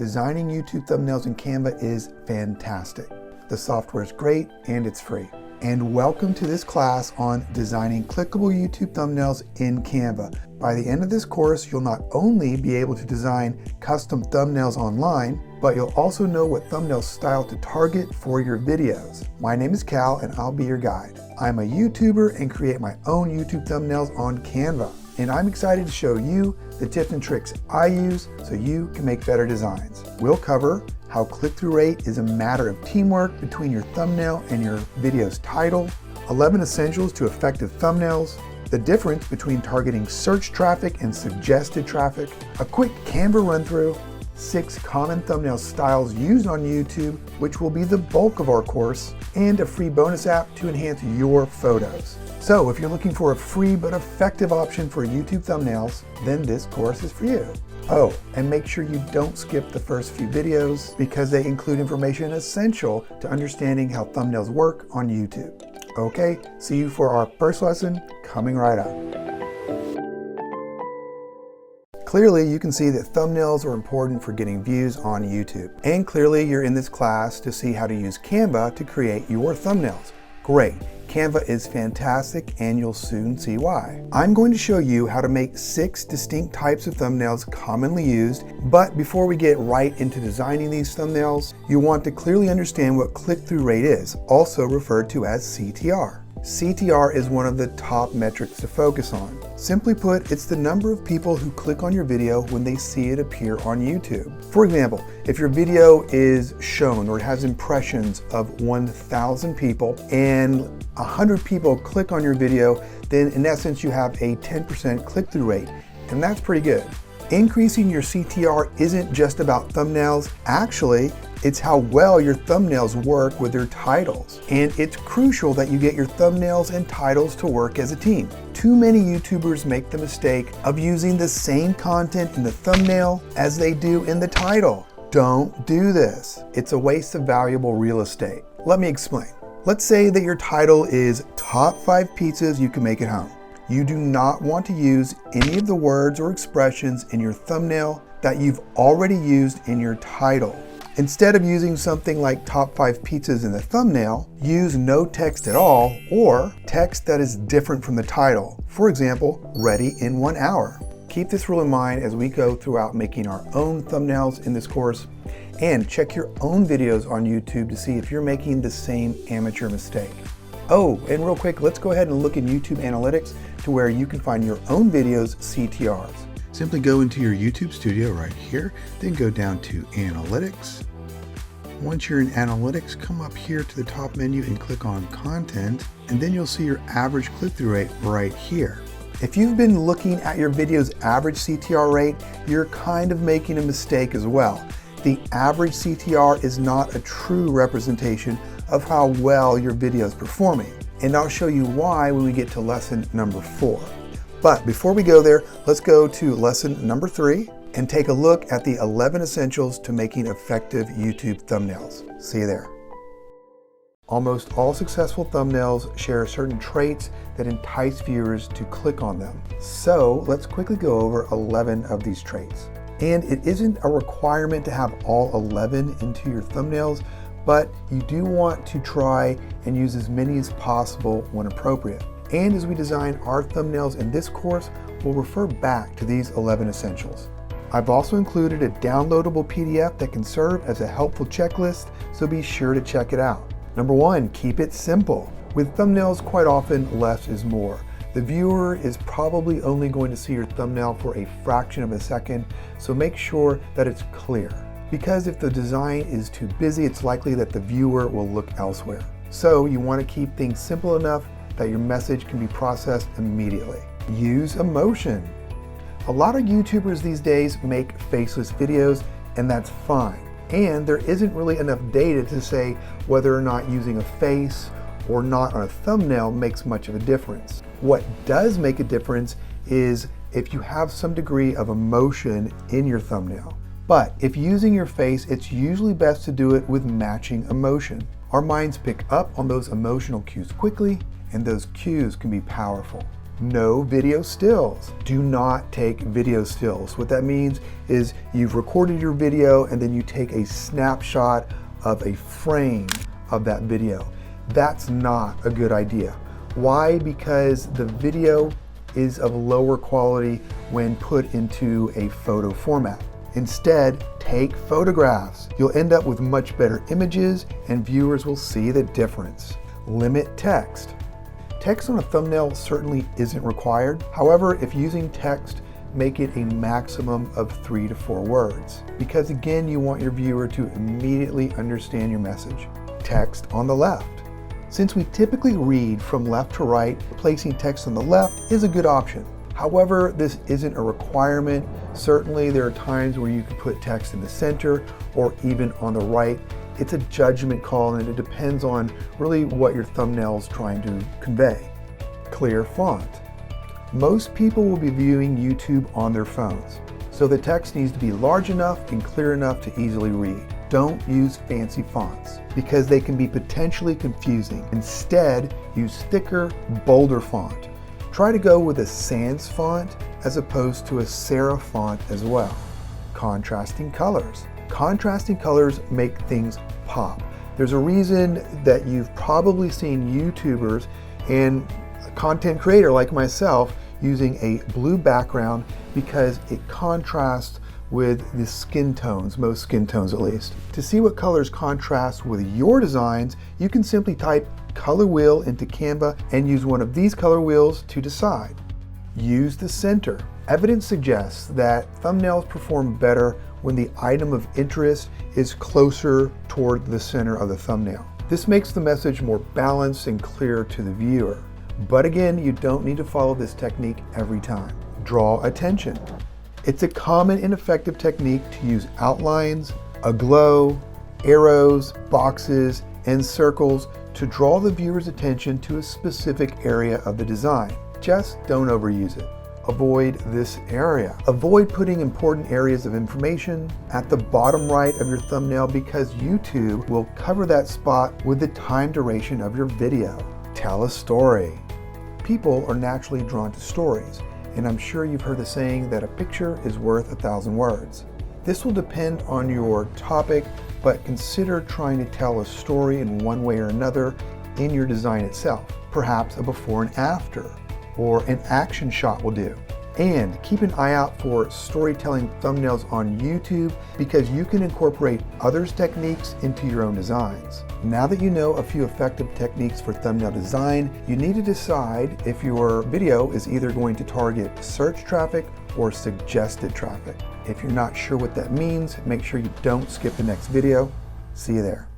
designing YouTube thumbnails in Canva is fantastic. The software is great and it's free. And welcome to this class on designing clickable YouTube thumbnails in Canva. By the end of this course, you'll not only be able to design custom thumbnails online, but you'll also know what thumbnail style to target for your videos. My name is Cal and I'll be your guide. I'm a YouTuber and create my own YouTube thumbnails on Canva. And I'm excited to show you the tips and tricks I use so you can make better designs. We'll cover how click-through rate is a matter of teamwork between your thumbnail and your video's title, 11 essentials to effective thumbnails, the difference between targeting search traffic and suggested traffic, a quick Canva run-through, 6 common thumbnail styles used on YouTube, which will be the bulk of our course, and a free bonus app to enhance your photos. So if you're looking for a free but effective option for YouTube thumbnails, then this course is for you. Oh, and make sure you don't skip the first few videos because they include information essential to understanding how thumbnails work on YouTube. Okay, see you for our first lesson coming right up. Clearly, you can see that thumbnails are important for getting views on YouTube. And clearly, you're in this class to see how to use Canva to create your thumbnails. Great. Canva is fantastic and you'll soon see why. I'm going to show you how to make 6 distinct types of thumbnails commonly used, but before we get right into designing these thumbnails, you want to clearly understand what click-through rate is, also referred to as CTR. CTR is one of the top metrics to focus on. Simply put, it's the number of people who click on your video when they see it appear on YouTube. For example, if your video is shown or it has impressions of 1,000 people and 100 people click on your video, then in essence you have a 10% click-through rate, and that's pretty good. Increasing your CTR isn't just about thumbnails. Actually, it's how well your thumbnails work with your titles. And it's crucial that you get your thumbnails and titles to work as a team. Too many YouTubers make the mistake of using the same content in the thumbnail as they do in the title. Don't do this. It's a waste of valuable real estate. Let me explain. Let's say that your title is Top 5 Pizzas You Can Make at Home. You do not want to use any of the words or expressions in your thumbnail that you've already used in your title. Instead of using something like Top 5 Pizzas in the thumbnail, use no text at all or text that is different from the title. For example, ready in 1 hour. Keep this rule in mind as we go throughout making our own thumbnails in this course, and check your own videos on YouTube to see if you're making the same amateur mistake. Oh, and real quick, let's go ahead and look in YouTube Analytics to where you can find your own videos' CTRs. Simply go into your YouTube studio right here, then go down to Analytics. Once you're in Analytics, come up here to the top menu and click on Content, and then you'll see your average click-through rate right here. If you've been looking at your video's average CTR rate, you're kind of making a mistake as well. The average CTR is not a true representation of how well your video is performing. And I'll show you why when we get to lesson number 4. But before we go there, let's go to lesson number 3 and take a look at the 11 essentials to making effective YouTube thumbnails. See you there. Almost all successful thumbnails share certain traits that entice viewers to click on them. So let's quickly go over 11 of these traits. And it isn't a requirement to have all 11 into your thumbnails, but you do want to try and use as many as possible when appropriate. And as we design our thumbnails in this course, we'll refer back to these 11 essentials. I've also included a downloadable PDF that can serve as a helpful checklist, so be sure to check it out. Number 1, keep it simple. With thumbnails, quite often less is more. The viewer is probably only going to see your thumbnail for a fraction of a second, so make sure that it's clear. Because if the design is too busy, it's likely that the viewer will look elsewhere. So you want to keep things simple enough that your message can be processed immediately. Use emotion. A lot of YouTubers these days make faceless videos, and that's fine. And there isn't really enough data to say whether or not using a face or not on a thumbnail makes much of a difference. What does make a difference is if you have some degree of emotion in your thumbnail. But if using your face, it's usually best to do it with matching emotion. Our minds pick up on those emotional cues quickly, and those cues can be powerful. No video stills. Do not take video stills. What that means is you've recorded your video and then you take a snapshot of a frame of that video. That's not a good idea. Why? Because the video is of lower quality when put into a photo format. Instead, take photographs. You'll end up with much better images and viewers will see the difference. Limit text. Text on a thumbnail certainly isn't required. However, if using text, make it a maximum of 3 to 4 words, because again, you want your viewer to immediately understand your message. Text on the left. Since we typically read from left to right, placing text on the left is a good option. However, this isn't a requirement. Certainly, there are times where you can put text in the center or even on the right. It's a judgment call and it depends on really what your thumbnail is trying to convey. Clear font. Most people will be viewing YouTube on their phones, so the text needs to be large enough and clear enough to easily read. Don't use fancy fonts because they can be potentially confusing. Instead, use thicker, bolder font. Try to go with a sans font as opposed to a serif font as well. Contrasting colors. Contrasting colors make things pop. There's a reason that you've probably seen YouTubers and a content creator like myself using a blue background because it contrasts with the skin tones, most skin tones at least. To see what colors contrast with your designs, you can simply type color wheel into Canva and use one of these color wheels to decide. Use the center. Evidence suggests that thumbnails perform better when the item of interest is closer toward the center of the thumbnail. This makes the message more balanced and clear to the viewer. But again, you don't need to follow this technique every time. Draw attention. It's a common and effective technique to use outlines, a glow, arrows, boxes, and circles to draw the viewer's attention to a specific area of the design. Just don't overuse it. Avoid this area. Avoid putting important areas of information at the bottom right of your thumbnail because YouTube will cover that spot with the time duration of your video. Tell a story. People are naturally drawn to stories, and I'm sure you've heard the saying that a picture is worth 1,000 words. This will depend on your topic, but consider trying to tell a story in one way or another in your design itself. Perhaps a before and after, or an action shot will do. And keep an eye out for storytelling thumbnails on YouTube because you can incorporate others' techniques into your own designs. Now that you know a few effective techniques for thumbnail design, you need to decide if your video is either going to target search traffic or suggested traffic. If you're not sure what that means, make sure you don't skip the next video. See you there.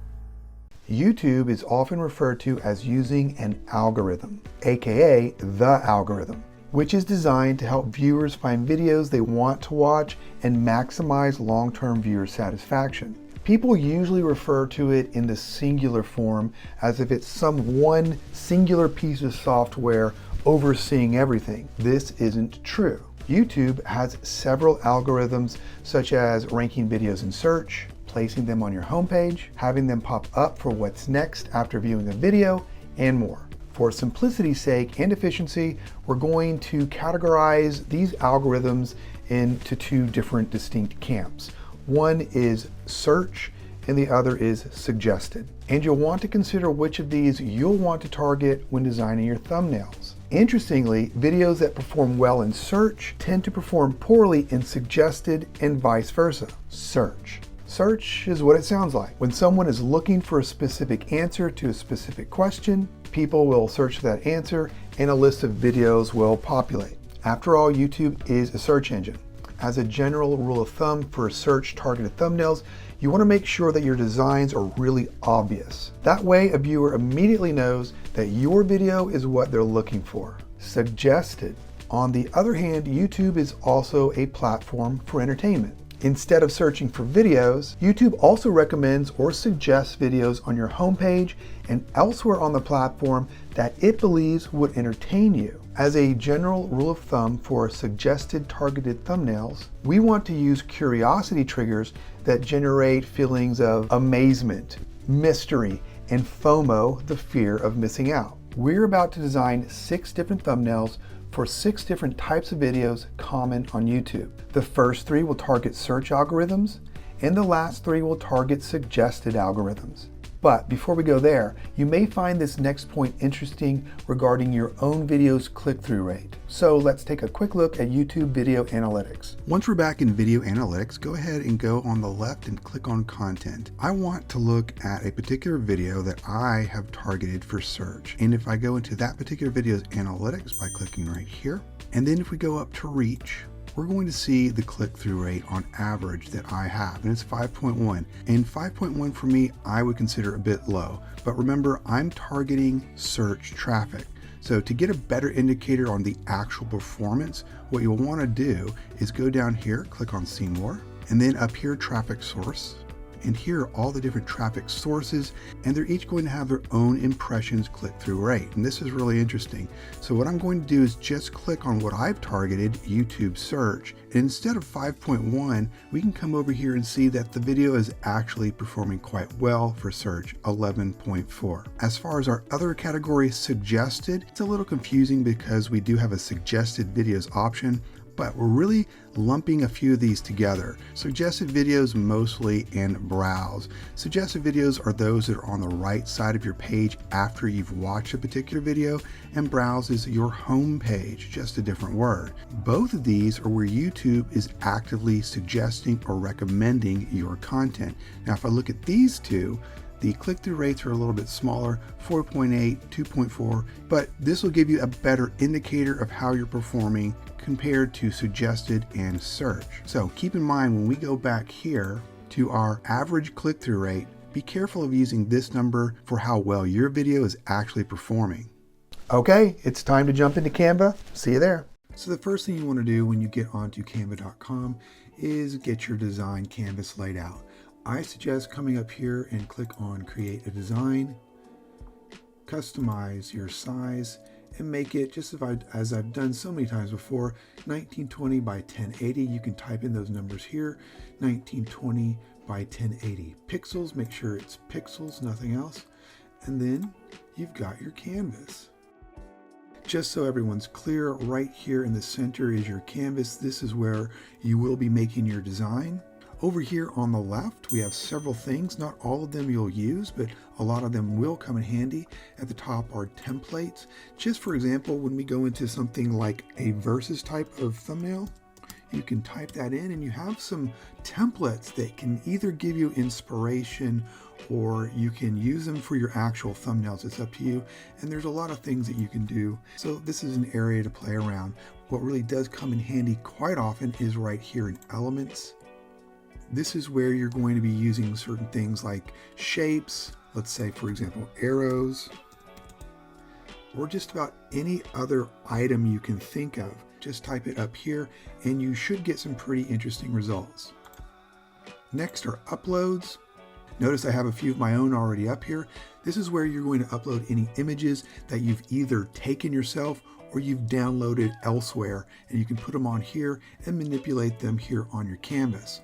YouTube is often referred to as using an algorithm, aka the algorithm, which is designed to help viewers find videos they want to watch and maximize long-term viewer satisfaction. People usually refer to it in the singular form as if it's some one singular piece of software overseeing everything. This isn't true. YouTube has several algorithms such as ranking videos in search, placing them on your homepage, having them pop up for what's next after viewing a video, and more. For simplicity's sake and efficiency, we're going to categorize these algorithms into 2 different distinct camps. One is search and the other is suggested. And you'll want to consider which of these you'll want to target when designing your thumbnails. Interestingly, videos that perform well in search tend to perform poorly in suggested and vice versa. Search. Search is what it sounds like. When someone is looking for a specific answer to a specific question, people will search for that answer and a list of videos will populate. After all, YouTube is a search engine. As a general rule of thumb for search targeted thumbnails, you want to make sure that your designs are really obvious. That way, a viewer immediately knows that your video is what they're looking for. Suggested. On the other hand, YouTube is also a platform for entertainment. Instead of searching for videos, YouTube also recommends or suggests videos on your homepage and elsewhere on the platform that it believes would entertain you. As a general rule of thumb for suggested targeted thumbnails, we want to use curiosity triggers that generate feelings of amazement, mystery, and FOMO, the fear of missing out. We're about to design 6 different thumbnails for 6 different types of videos common on YouTube. The first 3 will target search algorithms, and the last 3 will target suggested algorithms. But before we go there, you may find this next point interesting regarding your own video's click-through rate. So let's take a quick look at YouTube Video Analytics. Once we're back in Video Analytics, go ahead and go on the left and click on Content. I want to look at a particular video that I have targeted for search. And if I go into that particular video's analytics by clicking right here, and then if we go up to Reach, we're going to see the click-through rate on average that I have, and it's 5.1. And 5.1 for me, I would consider a bit low. But remember, I'm targeting search traffic. So to get a better indicator on the actual performance, what you'll want to do is go down here, click on See More, and then up here, Traffic Source. And here are all the different traffic sources, and they're each going to have their own impressions click-through rate. And this is really interesting. So what I'm going to do is just click on what I've targeted, YouTube search. And instead of 5.1, we can come over here and see that the video is actually performing quite well for search, 11.4. As far as our other category, suggested, it's a little confusing because we do have a suggested videos option, but we're really lumping a few of these together. Suggested videos mostly and browse. Suggested videos are those that are on the right side of your page after you've watched a particular video, and browse is your home page, just a different word. Both of these are where YouTube is actively suggesting or recommending your content. Now, if I look at these two, the click-through rates are a little bit smaller, 4.8, 2.4, but this will give you a better indicator of how you're performing compared to suggested and search. So keep in mind, when we go back here to our average click-through rate, be careful of using this number for how well your video is actually performing. Okay, it's time to jump into Canva. See you there. So the first thing you want to do when you get onto canva.com is get your design canvas laid out. I suggest coming up here and click on Create a Design, customize your size, and make it just as I've done so many times before, 1920 by 1080. You can type in those numbers here, 1920 by 1080 pixels. Make sure it's pixels, nothing else. And then you've got your canvas. Just so everyone's clear, right here in the center is your canvas. This is where you will be making your design. Over here on the left, we have several things. Not all of them you'll use, but a lot of them will come in handy. At the top are templates. Just for example, when we go into something like a versus type of thumbnail, you can type that in and you have some templates that can either give you inspiration or you can use them for your actual thumbnails. It's up to you. And there's a lot of things that you can do. So this is an area to play around. What really does come in handy quite often is right here in Elements. This is where you're going to be using certain things like shapes, let's say for example arrows, or just about any other item you can think of. Just type it up here and you should get some pretty interesting results. Next are uploads. Notice I have a few of my own already up here. This is where you're going to upload any images that you've either taken yourself or you've downloaded elsewhere, and you can put them on here and manipulate them here on your canvas.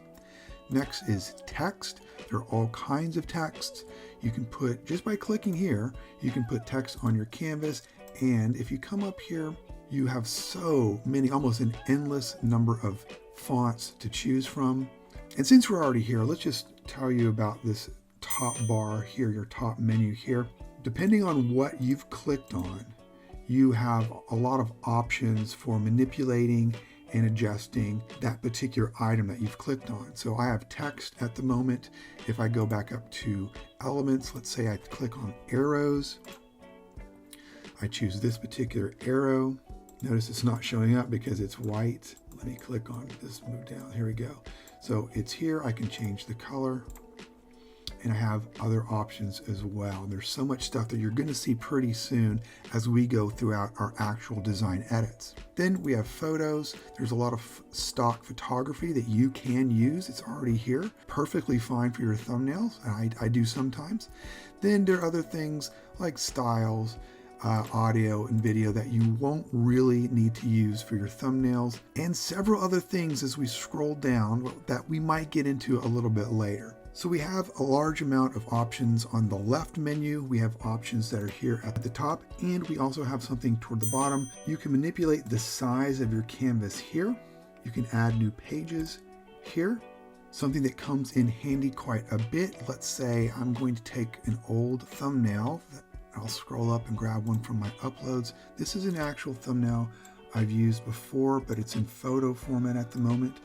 Next is text. There are all kinds of texts. You can put, just by clicking here, you can put text on your canvas. And if you come up here, you have so many, almost an endless number of fonts to choose from. And since we're already here, let's just tell you about this top bar here, your top menu here. Depending on what you've clicked on, you have a lot of options for manipulating and adjusting that particular item that you've clicked on. So I have text at the moment. If I go back up to elements, let's say I click on arrows. I choose this particular arrow. Notice it's not showing up because it's white. Let me click on this, move down, here we go. So it's here, I can change the color. And I have other options as well. There's so much stuff that you're going to see pretty soon as we go throughout our actual design edits. Then we have photos. There's a lot of stock photography that you can use. It's already here, perfectly fine for your thumbnails. I do sometimes. Then there are other things like styles, audio and video that you won't really need to use for your thumbnails, and several other things as we scroll down that we might get into a little bit later. So we have a large amount of options on the left menu. We have options that are here at the top, and we also have something toward the bottom. You can manipulate the size of your canvas here. You can add new pages here. Something that comes in handy quite a bit. Let's say I'm going to take an old thumbnail. I'll scroll up and grab one from my uploads. This is an actual thumbnail I've used before, but it's in photo format at the moment.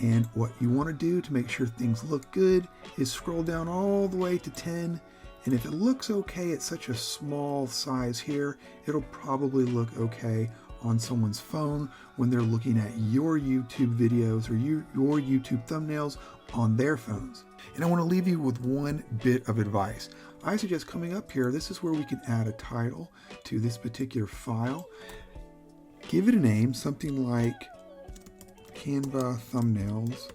And what you want to do to make sure things look good is scroll down all the way to 10. And if it looks okay at such a small size here, it'll probably look okay on someone's phone when they're looking at your YouTube videos or your YouTube thumbnails on their phones. And I want to leave you with one bit of advice. I suggest coming up here, this is where we can add a title to this particular file. Give it a name, something like Canva Thumbnails,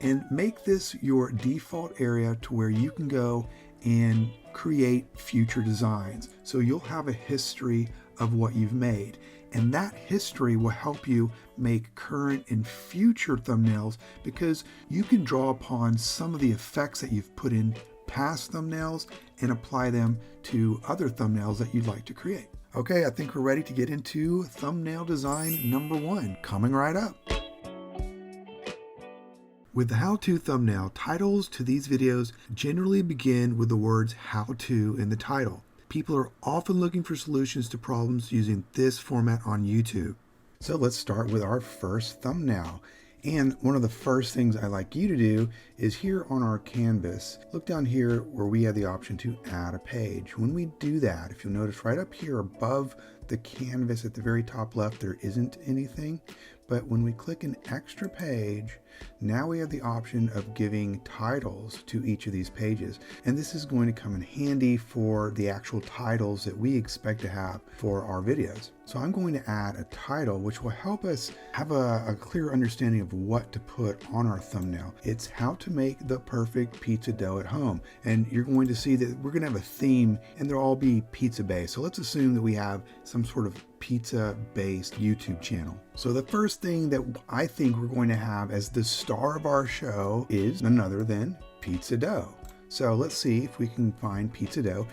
and make this your default area to where you can go and create future designs. So you'll have a history of what you've made, and that history will help you make current and future thumbnails because you can draw upon some of the effects that you've put in past thumbnails and apply them to other thumbnails that you'd like to create. Okay, I think we're ready to get into thumbnail design number 1, coming right up. With the how-to thumbnail, titles to these videos generally begin with the words how-to in the title. People are often looking for solutions to problems using this format on YouTube. So let's start with our first thumbnail. And one of the first things I like you to do is here on our canvas, look down here where we have the option to add a page. When we do that, if you'll notice right up here above the canvas at the very top left, there isn't anything. But when we click an extra page, now we have the option of giving titles to each of these pages. And this is going to come in handy for the actual titles that we expect to have for our videos. So I'm going to add a title which will help us have a clear understanding of what to put on our thumbnail. It's how to make the perfect pizza dough at home. And you're going to see that we're going to have a theme and they'll all be pizza based. So let's assume that we have some sort of pizza based YouTube channel. So the first thing that I think we're going to have as the star of our show is none other than pizza dough. So let's see if we can find pizza dough.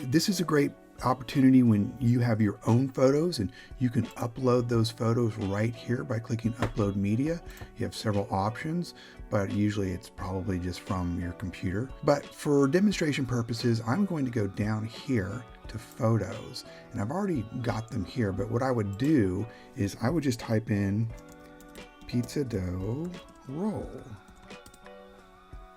This is a great opportunity when you have your own photos and you can upload those photos right here by clicking upload media. You have several options, but usually it's probably just from your computer. But for demonstration purposes, I'm going to go down here to photos, and I've already got them here, but what I would do is I would just type in pizza dough roll.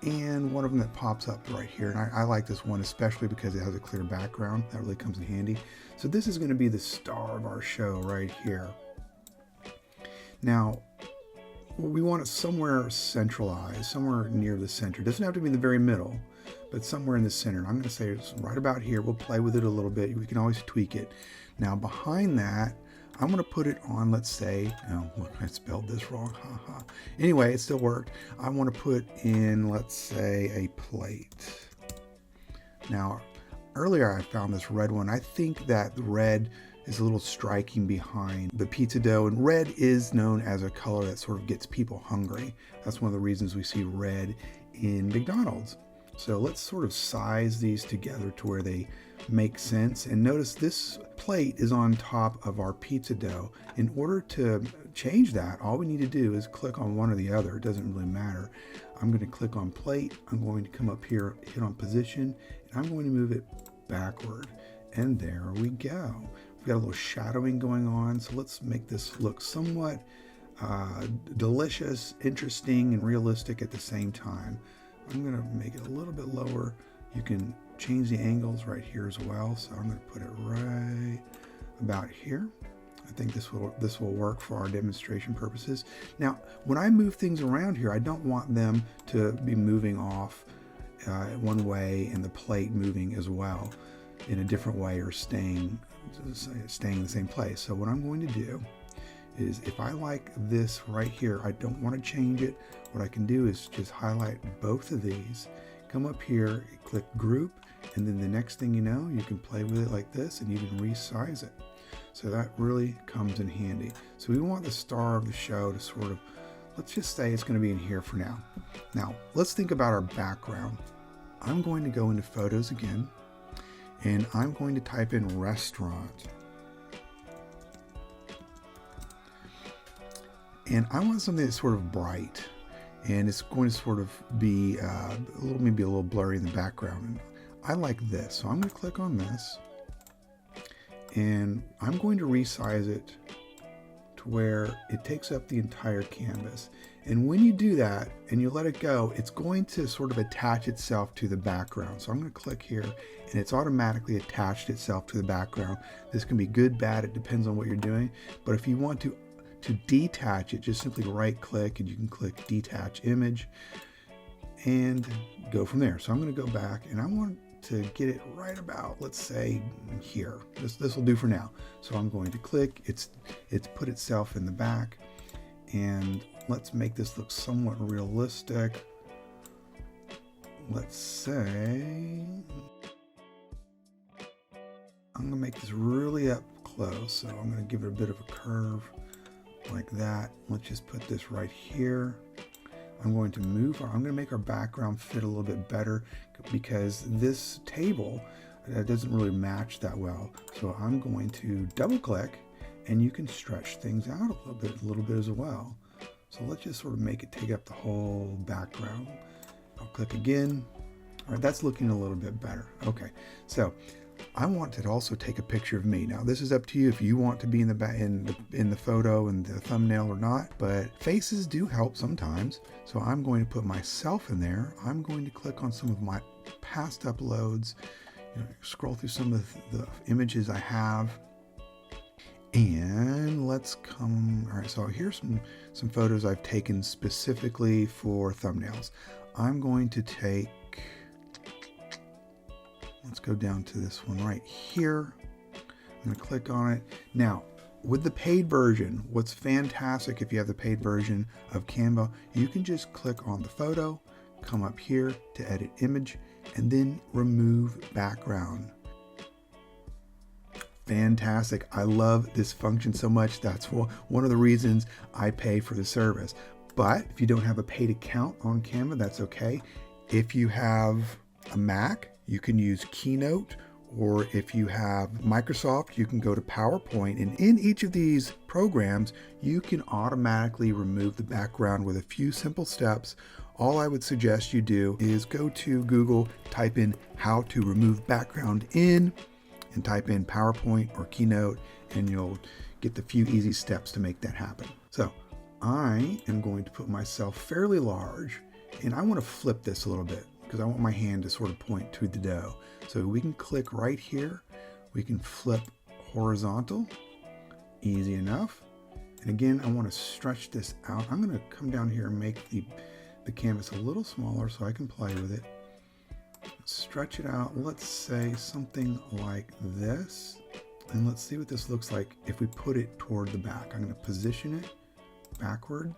And one of them that pops up right here, and I like this one especially because it has a clear background. That really comes in handy. So this is going to be the star of our show right here. Now we want it somewhere centralized, somewhere near the center. It doesn't have to be in the very middle, but somewhere in the center. I'm going to say it's right about here. We'll play with it a little bit. We can always tweak it. Now behind that, I'm going to put it on, let's say, oh, look, I spelled this wrong. Anyway, it still worked. I want to put in, let's say, a plate. Now, earlier I found this red one. I think that red is a little striking behind the pizza dough, and red is known as a color that sort of gets people hungry. That's one of the reasons we see red in McDonald's. So let's sort of size these together to where they make sense. And notice this plate is on top of our pizza dough. In order to change that, all we need to do is click on one or the other. It doesn't really matter. I'm going to click on plate. I'm going to come up here, hit on position, and I'm going to move it backward. And there we go. We've got a little shadowing going on. So let's make this look somewhat delicious, interesting, and realistic at the same time. I'm going to make it a little bit lower. You can change the angles right here as well. So I'm going to put it right about here. I think this will work for our demonstration purposes. Now, when I move things around here, I don't want them to be moving off one way and the plate moving as well in a different way or staying in the same place. So what I'm going to do is if I like this right here, I don't want to change it. What I can do is just highlight both of these, come up here, click group, and then the next thing you know, you can play with it like this and you can resize it. So that really comes in handy. So we want the star of the show to sort of let's just say it's going to be in here for now. Now, let's think about our background. I'm going to go into Photos again, and I'm going to type in restaurant. And I want something that's sort of bright, and it's going to sort of be maybe a little blurry in the background. And I like this, so I'm going to click on this, and I'm going to resize it to where it takes up the entire canvas. And when you do that and you let it go, it's going to sort of attach itself to the background. So I'm going to click here, and it's automatically attached itself to the background. This can be good, bad, it depends on what you're doing. But if you want to detach it, just simply right click and you can click detach image and go from there. So I'm going to go back, and I want to get it right about, let's say here. This will do for now. So I'm going to click, it's put itself in the back, and let's make this look somewhat realistic. Let's say I'm going to make this really up close, so I'm going to give it a bit of a curve like that. Let's just put this right here. I'm going to make our background fit a little bit better because this table doesn't really match that well. So I'm going to double click, and you can stretch things out a little bit as well. So let's just sort of make it take up the whole background. I'll click again. All right, that's looking a little bit better. Okay, so I want to also take a picture of me. Now this is up to you if you want to be in the photo and the thumbnail or not, but faces do help sometimes. So I'm going to put myself in there. I'm going to click on some of my past uploads, scroll through some of the images I have, and let's come. All right, so here's some photos I've taken specifically for thumbnails. I'm going to take, let's go down to this one right here. I'm going to click on it. Now, with the paid version, what's fantastic if you have the paid version of Canva, you can just click on the photo, come up here to edit image, and then remove background. Fantastic. I love this function so much. That's one of the reasons I pay for the service. But if you don't have a paid account on Canva, that's okay. If you have a Mac, you can use Keynote, or if you have Microsoft, you can go to PowerPoint. And in each of these programs, you can automatically remove the background with a few simple steps. All I would suggest you do is go to Google, type in how to remove background in, and type in PowerPoint or Keynote, and you'll get the few easy steps to make that happen. So I am going to put myself fairly large, and I want to flip this a little bit because I want my hand to sort of point to the dough. So we can click right here. We can flip horizontal, easy enough. And again, I want to stretch this out. I'm going to come down here and make the canvas a little smaller so I can play with it. Stretch it out. Let's say something like this. And let's see what this looks like if we put it toward the back. I'm going to position it backward.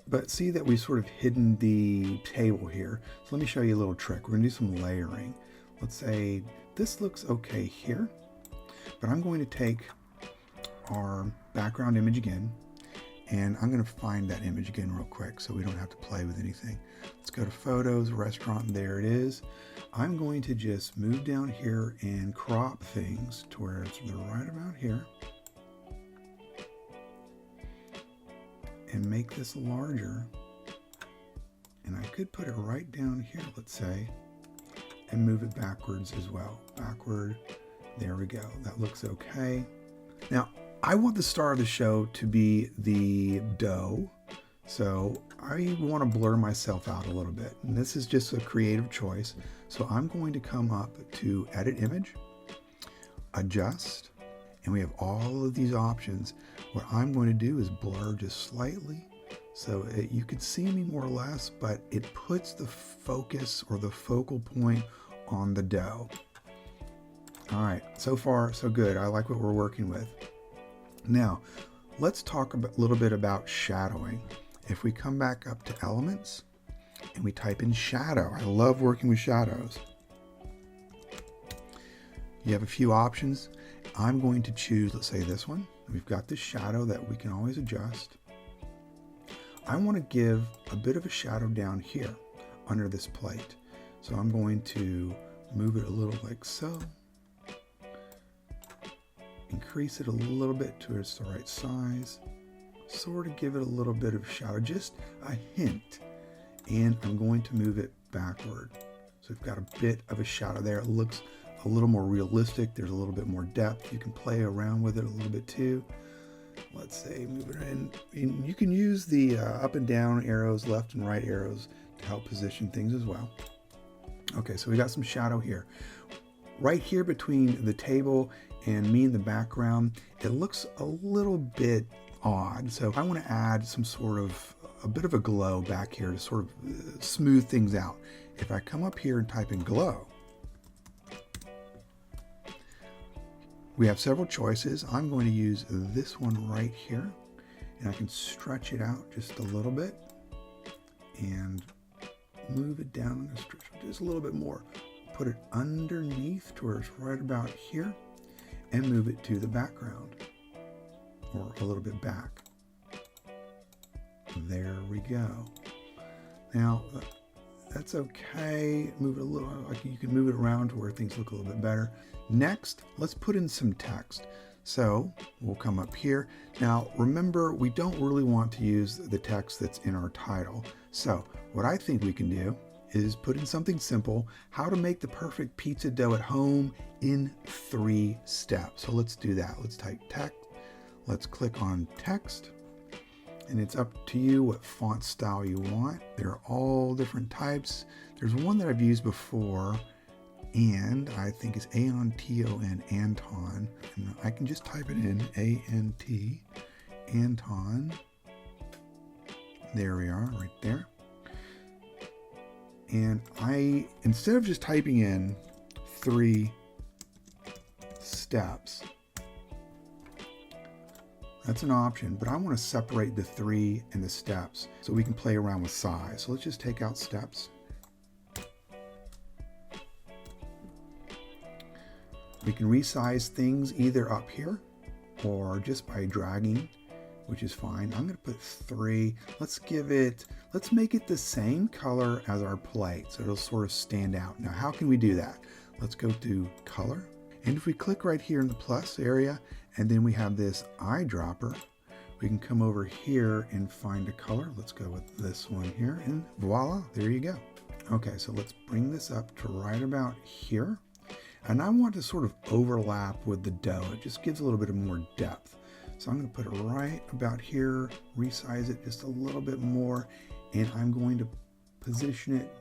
But see that we sort of hidden the table here. So let me show you a little trick. We're going to do some layering. Let's say this looks okay here, but I'm going to take our background image again, and I'm going to find that image again real quick so we don't have to play with anything. Let's go to Photos, Restaurant, and there it is. I'm going to just move down here and crop things to where it's right about here, and make this larger. And I could put it right down here, let's say, and move it backwards as well. Backward, there we go. That looks okay. Now, I want the star of the show to be the dough, so I want to blur myself out a little bit. And this is just a creative choice. So I'm going to come up to Edit Image, Adjust, and we have all of these options. What I'm going to do is blur just slightly so you can see me more or less, but it puts the focus or the focal point on the dough. All right, so far so good. I like what we're working with. Now, let's talk a little bit about shadowing. If we come back up to Elements and we type in shadow, I love working with shadows. You have a few options. I'm going to choose, let's say this one. We've got this shadow that we can always adjust. I want to give a bit of a shadow down here under this plate. So I'm going to move it a little like so. Increase it a little bit to it's the right size. Sort of give it a little bit of shadow, just a hint. And I'm going to move it backward. So we've got a bit of a shadow there. It looks a little more realistic. There's a little bit more depth. You can play around with it a little bit too. Let's say move it in. And you can use the up and down arrows, left and right arrows to help position things as well. Okay, so we got some shadow here. Right here between the table and me in the background, it looks a little bit odd. So I want to add some sort of a bit of a glow back here to sort of smooth things out. If I come up here and type in glow, we have several choices. I'm going to use this one right here, and I can stretch it out just a little bit and move it down just a little bit more. Put it underneath to where it's right about here and move it to the background or a little bit back. There we go. Now that's okay. Move it a little, like you can move it around to where things look a little bit better. Next, let's put in some text. So we'll come up here. Now remember, we don't really want to use the text that's in our title. So what I think we can do is put in something simple, how to make the perfect pizza dough at home in 3 steps. So let's do that. Let's type text. Let's click on text. And it's up to you what font style you want. There are all different types. There's one that I've used before, and I think it's Anton, Anton. And I can just type it in, A-N-T, Anton. There we are, right there. And instead of just typing in 3 steps, that's an option, but I want to separate the 3 and the steps so we can play around with size. So let's just take out steps. We can resize things either up here or just by dragging, which is fine. I'm going to put 3. Let's make it the same color as our plate so it'll sort of stand out. Now, how can we do that? Let's go to color. And if we click right here in the plus area, and then we have this eyedropper, we can come over here and find a color. Let's go with this one here, and voila, there you go. Okay, so let's bring this up to right about here. And I want to sort of overlap with the dough. It just gives a little bit of more depth. So I'm going to put it right about here, resize it just a little bit more, and I'm going to position it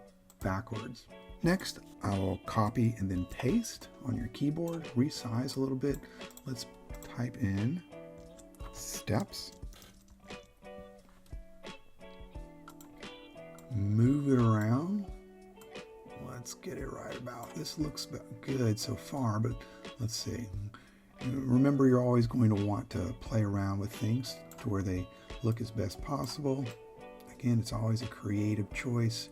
backwards. Next, I will copy and then paste on your keyboard, resize a little bit. Let's type in steps. Move it around. Let's get it right about. This looks good so far, but let's see. Remember, you're always going to want to play around with things to where they look as best possible. Again, it's always a creative choice.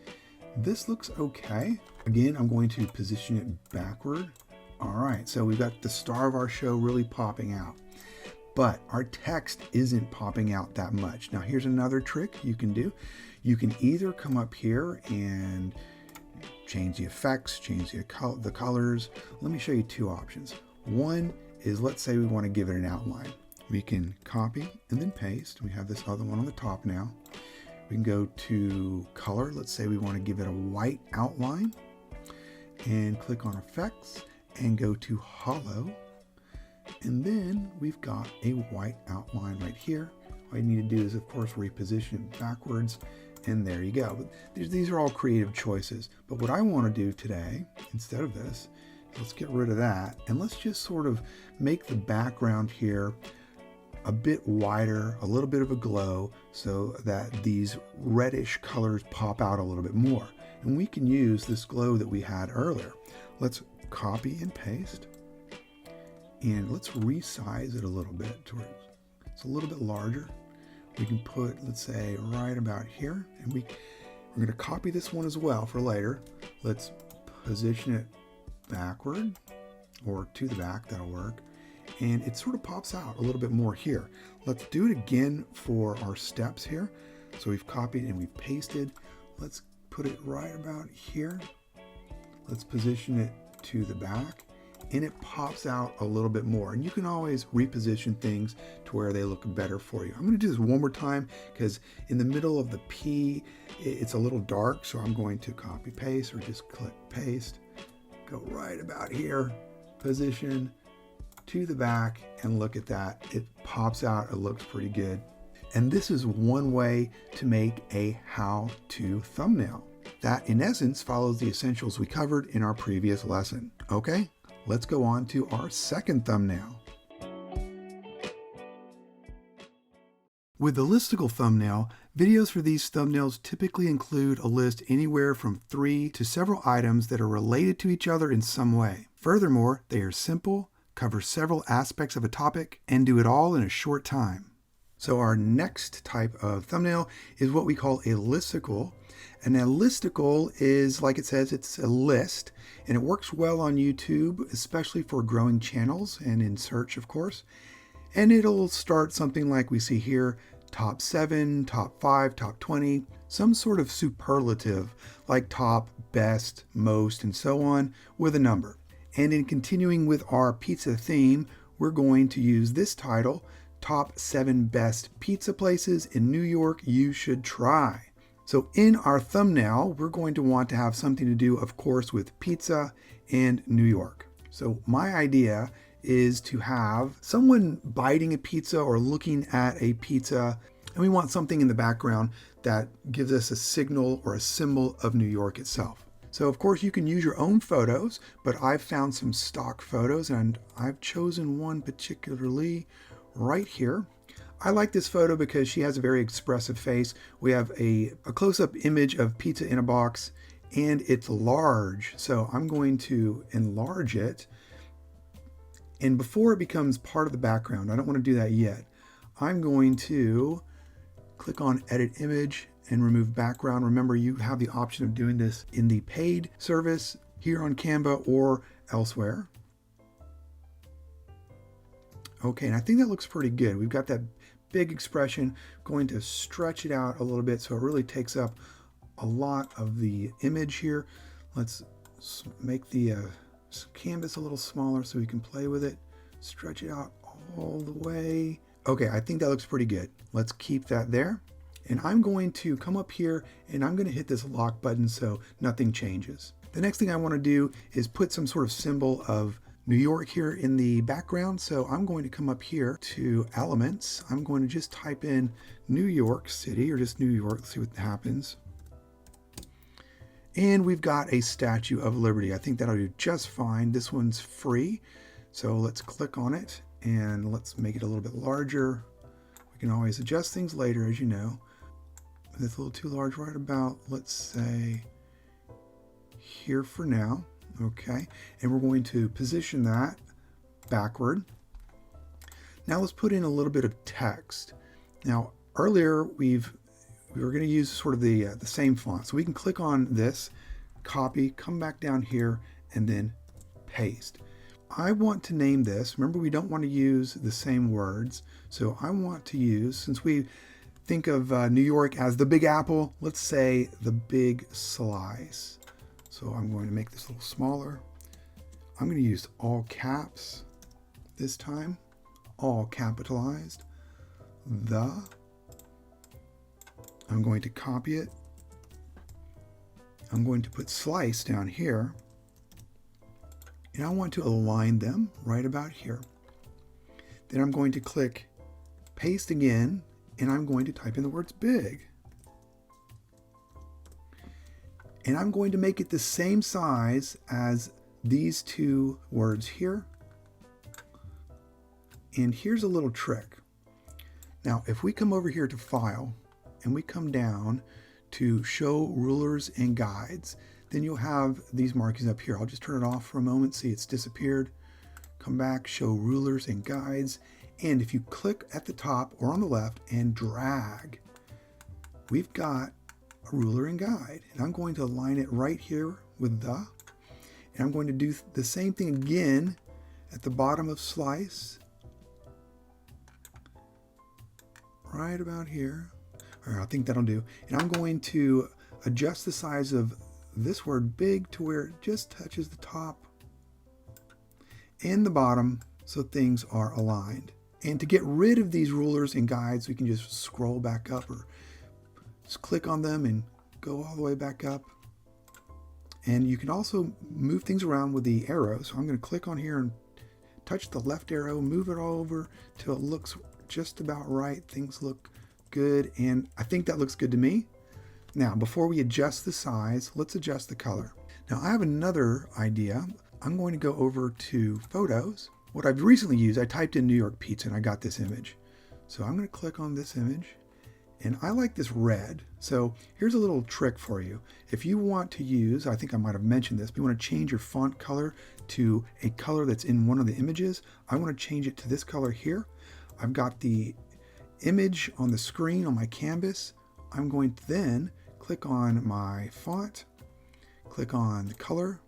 This looks okay. Again, I'm going to position it backward. All right, so we've got the star of our show really popping out, but our text isn't popping out that much. Now, here's another trick you can do. You can either come up here and change the effects, change the colors. Let me show you 2 options. One is, let's say we want to give it an outline. We can copy and then paste. We have this other one on the top now. We can go to color. Let's say we want to give it a white outline, and click on effects and go to hollow. And then we've got a white outline right here. All you need to do is, of course, reposition it backwards, and there you go. But these are all creative choices. But what I want to do today, instead of this, let's get rid of that, and let's just sort of make the background here a bit wider, a little bit of a glow, so that these reddish colors pop out a little bit more. And we can use this glow that we had earlier. Let's copy and paste, and let's resize it a little bit to where it's a little bit larger. We can put, let's say, right about here, and we're going to copy this one as well for later. Let's position it backward or to the back, that'll work. And it sort of pops out a little bit more here. Let's do it again for our steps here. So we've copied and we've pasted. Let's put it right about here. Let's position it to the back, and it pops out a little bit more. And you can always reposition things to where they look better for you. I'm going to do this one more time because in the middle of the P, it's a little dark. So I'm going to copy paste or just click paste, go right about here, position to the back, and look at that. It pops out. It looks pretty good. And this is one way to make a how-to thumbnail that in essence follows the essentials we covered in our previous lesson. Okay, let's go on to our second thumbnail. With the listicle thumbnail, videos for these thumbnails typically include a list anywhere from 3 to several items that are related to each other in some way. Furthermore, they are simple, cover several aspects of a topic, and do it all in a short time. So our next type of thumbnail is what we call a listicle. And a listicle is, like it says, it's a list, and it works well on YouTube, especially for growing channels and in search, of course. And it'll start something like we see here, top 7, top 5, top 20, some sort of superlative like top, best, most, and so on with a number. And in continuing with our pizza theme, we're going to use this title, Top 7 Best Pizza Places in New York You Should Try. So in our thumbnail, we're going to want to have something to do, of course, with pizza and New York. So my idea is to have someone biting a pizza or looking at a pizza, and we want something in the background that gives us a signal or a symbol of New York itself. So of course you can use your own photos, but I've found some stock photos and I've chosen one particularly right here. I like this photo because she has a very expressive face. We have a close-up image of pizza in a box, and it's large. So I'm going to enlarge it. And before it becomes part of the background, I don't want to do that yet. I'm going to click on Edit Image and remove background. Remember, you have the option of doing this in the paid service here on Canva or elsewhere. Okay, and I think that looks pretty good. We've got that big expression, going to stretch it out a little bit so it really takes up a lot of the image here. Let's make the canvas a little smaller so we can play with it. Stretch it out all the way. Okay, I think that looks pretty good. Let's keep that there. And I'm going to come up here and I'm going to hit this lock button so nothing changes. The next thing I want to do is put some sort of symbol of New York here in the background. So I'm going to come up here to Elements. I'm going to just type in New York City or just New York. Let's see what happens. And we've got a Statue of Liberty. I think that'll do just fine. This one's free. So let's click on it and let's make it a little bit larger. We can always adjust things later, as you know. It's a little too large right about, let's say, here for now. Okay, and we're going to position that backward. Now let's put in a little bit of text. Now earlier we were going to use sort of the same font, so we can click on this, copy, come back down here, and then paste. I want to name this. Remember, we don't want to use the same words, so I want to use, since we think of New York as the Big Apple, let's say the Big Slice. So I'm going to make this a little smaller. I'm going to use all caps this time, all capitalized. I'm going to copy it. I'm going to put slice down here. And I want to align them right about here. Then I'm going to click paste again, and I'm going to type in the words big. And I'm going to make it the same size as these two words here. And here's a little trick. Now, if we come over here to File, and we come down to Show Rulers and Guides, then you'll have these markings up here. I'll just turn it off for a moment. See, it's disappeared. Come back, Show Rulers and Guides. And if you click at the top or on the left and drag, we've got a ruler and guide. And I'm going to align it right here with the. And I'm going to do the same thing again at the bottom of slice. Right about here. All right, I think that'll do. And I'm going to adjust the size of this word big to where it just touches the top and the bottom so things are aligned. And to get rid of these rulers and guides, we can just scroll back up or just click on them and go all the way back up. And you can also move things around with the arrow. So I'm going to click on here and touch the left arrow, move it all over till it looks just about right. Things look good, and I think that looks good to me. Now, before we adjust the size, let's adjust the color. Now, I have another idea. I'm going to go over to Photos. What I've recently used, I typed in New York pizza and I got this image. So I'm going to click on this image, and I like this red. So here's a little trick for you. If you want to use, I think I might have mentioned this, but you want to change your font color to a color that's in one of the images, I want to change it to this color here. I've got the image on the screen on my canvas. I'm going to then click on my font, click on the color,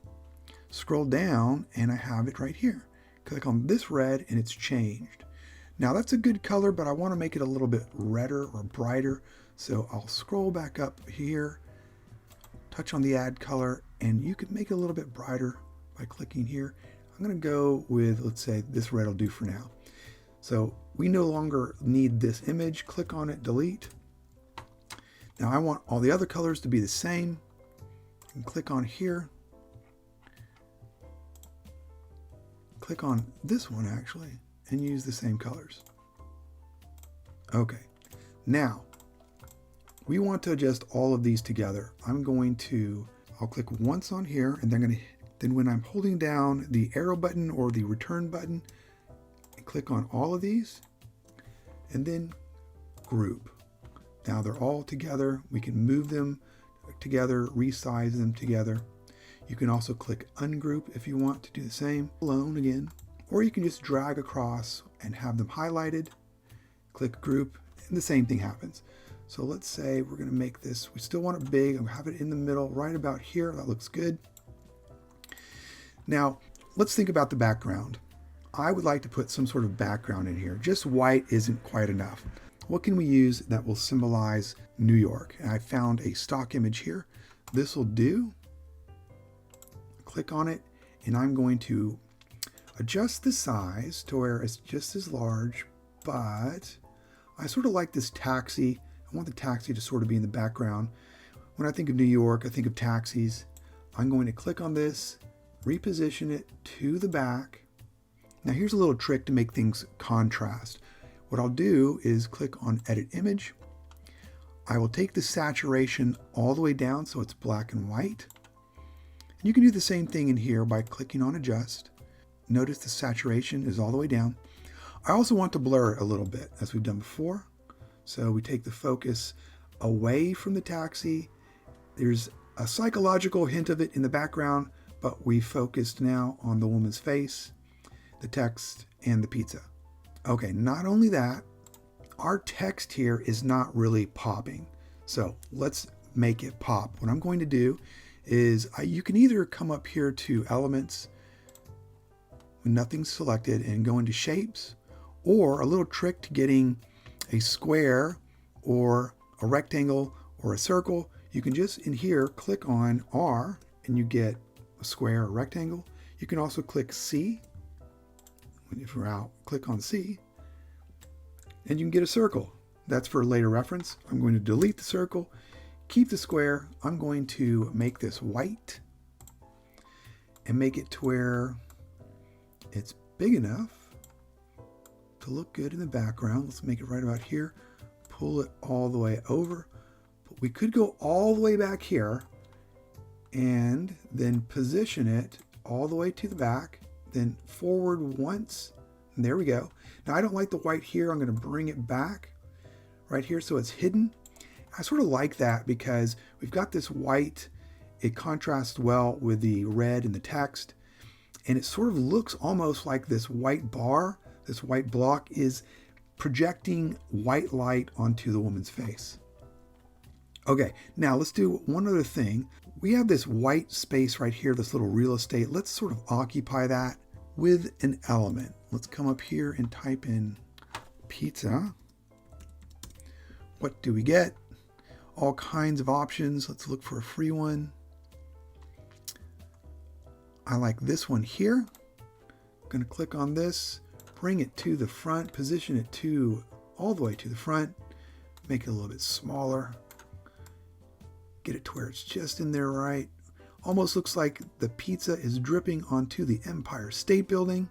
scroll down, and I have it right here. Click on this red and it's changed. Now that's a good color, but I want to make it a little bit redder or brighter. So I'll scroll back up here, touch on the add color, and you can make it a little bit brighter by clicking here. I'm going to go with, let's say this red will do for now. So we no longer need this image. Click on it, delete. Now I want all the other colors to be the same. And click on here. Click on this one actually and use the same colors. Okay, now we want to adjust all of these together. I'll click once on here, and then when I'm holding down the arrow button or the return button, click on all of these and then group. Now they're all together. We can move them together, resize them together. You can also click ungroup if you want to do the same alone again, or you can just drag across and have them highlighted, click group, and the same thing happens. So let's say we're going to make this, we still want it big, I'll have it in the middle right about here. That looks good. Now let's think about the background. I would like to put some sort of background in here. Just white isn't quite enough. What can we use that will symbolize New York? And I found a stock image here. This will do. Click on it, and I'm going to adjust the size to where it's just as large, but I sort of like this taxi. I want the taxi to sort of be in the background. When I think of New York, I think of taxis. I'm going to click on this, reposition it to the back. Now here's a little trick to make things contrast. What I'll do is click on Edit Image. I will take the saturation all the way down so it's black and white. And you can do the same thing in here by clicking on Adjust. Notice the saturation is all the way down. I also want to blur it a little bit as we've done before. So we take the focus away from the taxi. There's a psychological hint of it in the background, but we focused now on the woman's face, the text, and the pizza. Okay, not only that, our text here is not really popping. So let's make it pop. What I'm going to do is you can either come up here to Elements when nothing's selected and go into Shapes, or a little trick to getting a square or a rectangle or a circle. You can just in here click on R and you get a square or rectangle. You can also click C. If we're out, click on C and you can get a circle. That's for later reference. I'm going to delete the circle, keep the square. I'm going to make this white and make it to where it's big enough to look good in the background. Let's make it right about here. Pull it all the way over. But we could go all the way back here and then position it all the way to the back, then forward once. And there we go. Now I don't like the white here. I'm going to bring it back right here so it's hidden. I sort of like that because we've got this white. It contrasts well with the red and the text. And it sort of looks almost like this white bar, this white block is projecting white light onto the woman's face. Okay, now let's do one other thing. We have this white space right here, this little real estate. Let's sort of occupy that with an element. Let's come up here and type in pizza. What do we get? all kinds of options. Let's look for a free one. I like this one here. I'm going to click on this, bring it to the front, position it to all the way to the front, make it a little bit smaller, get it to where it's just in there right. Almost looks like the pizza is dripping onto the Empire State Building.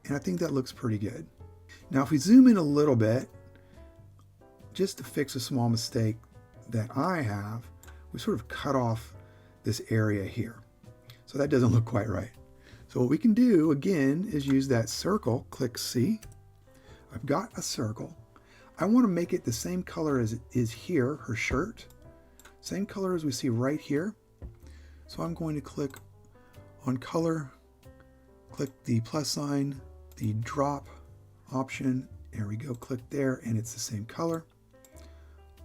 And I think that looks pretty good. Now if we zoom in a little bit, just to fix a small mistake that I have, we sort of cut off this area here. So that doesn't look quite right. So what we can do again is use that circle, click C. I've got a circle. I want to make it the same color as it is here, her shirt. Same color as we see right here. So I'm going to click on color, click the plus sign, the drop option. There we go, click there, and it's the same color.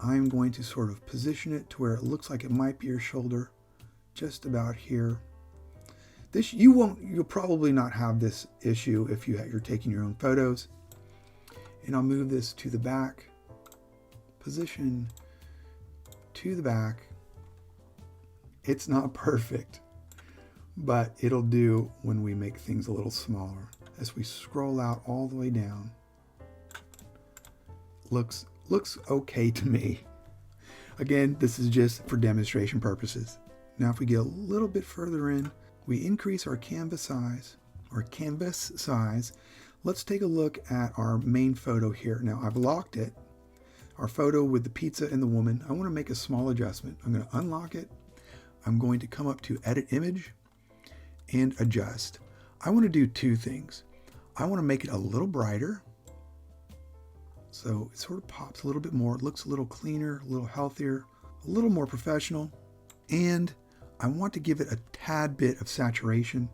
I'm going to sort of position it to where it looks like it might be your shoulder, just about here. This you'll probably not have this issue if you're taking your own photos. And I'll move this to the back, position to the back. It's not perfect, but it'll do when we make things a little smaller. As we scroll out all the way down, looks okay to me. Again, this is just for demonstration purposes. Now if we get a little bit further in, we increase our canvas size. Let's take a look at our main photo here. Now I've locked it, our photo with the pizza and the woman. I want to make a small adjustment. I'm going to unlock it. I'm going to come up to Edit Image and Adjust. I want to do two things. I want to make it a little brighter, so it sort of pops a little bit more. It looks a little cleaner, a little healthier, a little more professional. And I want to give it a tad bit of saturation.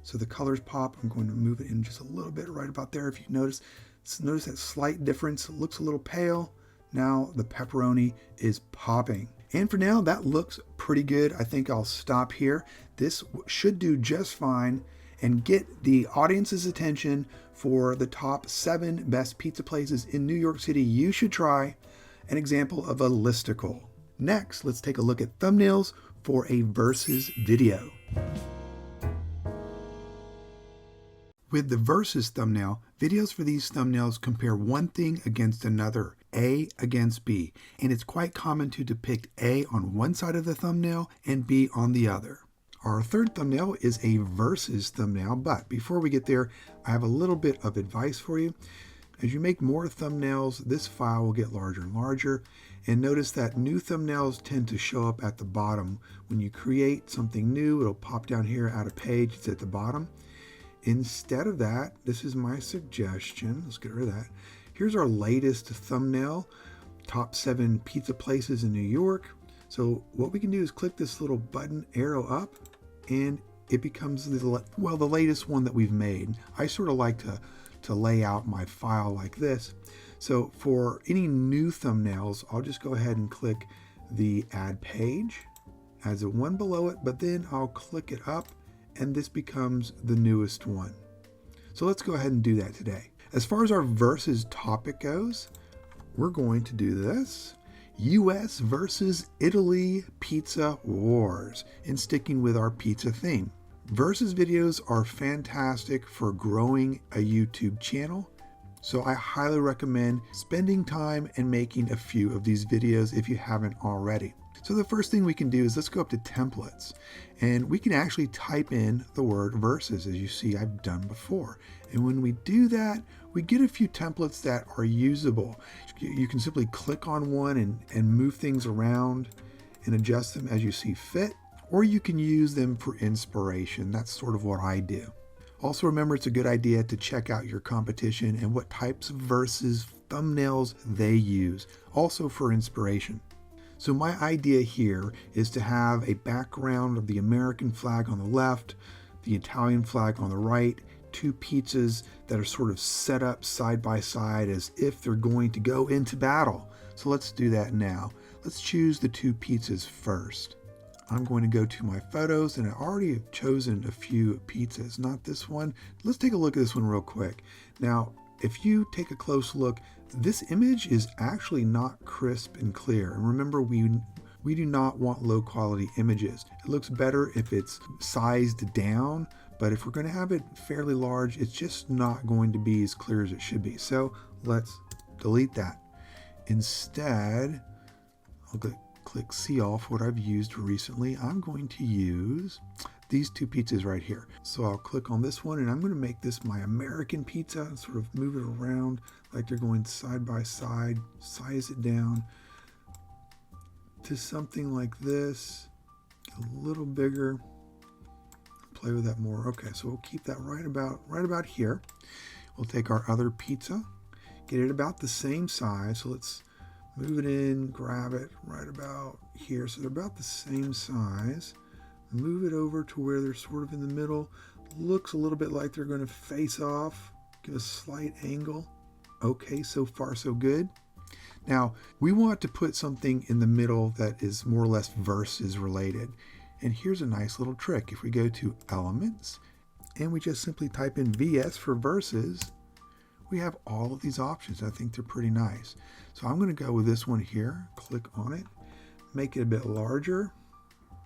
So the colors pop. I'm going to move it in just a little bit right about there. If you notice that slight difference. It looks a little pale. Now the pepperoni is popping. And for now, that looks pretty good. I think I'll stop here. This should do just fine and get the audience's attention for the top 7 best pizza places in New York City you should try, an example of a listicle. Next, let's take a look at thumbnails for a versus video. With the versus thumbnail, videos for these thumbnails compare one thing against another, A against B, and it's quite common to depict A on one side of the thumbnail and B on the other. Our third thumbnail is a versus thumbnail, but before we get there, I have a little bit of advice for you. As you make more thumbnails, this file will get larger and larger, and notice that new thumbnails tend to show up at the bottom. When you create something new, it'll pop down here at a page, it's at the bottom. Instead of that, this is my suggestion. Let's get rid of that. Here's our latest thumbnail, top 7 pizza places in New York. So what we can do is click this little button arrow up and it becomes the latest one that we've made. I sort of like to lay out my file like this. So for any new thumbnails, I'll just go ahead and click the add page as a one below it, but then I'll click it up and this becomes the newest one. So let's go ahead and do that today. As far as our versus topic goes, we're going to do this. US versus Italy pizza wars, and sticking with our pizza theme. Versus videos are fantastic for growing a YouTube channel, so I highly recommend spending time and making a few of these videos if you haven't already. So the first thing we can do is let's go up to templates, and we can actually type in the word versus, as you see I've done before. And when we do that, we get a few templates that are usable. You can simply click on one and move things around and adjust them as you see fit, or you can use them for inspiration. That's sort of what I do. Also remember, it's a good idea to check out your competition and what types of versus thumbnails they use, also for inspiration. So my idea here is to have a background of the American flag on the left, the Italian flag on the right, 2 pizzas that are sort of set up side by side as if they're going to go into battle. So let's do that now. Let's choose the 2 pizzas first. I'm going to go to my photos, and I already have chosen a few pizzas, not this one. Let's take a look at this one real quick. Now, if you take a close look, this image is actually not crisp and clear. And remember, we do not want low quality images. It looks better if it's sized down, but if we're going to have it fairly large, it's just not going to be as clear as it should be. So let's delete that. Instead, I'll click see all for what I've used recently. I'm going to use these two pizzas right here. So I'll click on this one and I'm going to make this my American pizza and sort of move it around like they're going side by side, size it down to something like this, a little bigger, play with that more. Okay, so we'll keep that right about here. We'll take our other pizza, get it about the same size. So let's move it in, grab it right about here. So they're about the same size. Move it over to where they're sort of in the middle. Looks a little bit like they're going to face off. Give a slight angle. Okay, so far so good. Now, we want to put something in the middle that is more or less verses related. And here's a nice little trick. If we go to Elements, and we just simply type in VS for verses, we have all of these options. I think they're pretty nice. So I'm going to go with this one here. Click on it. Make it a bit larger.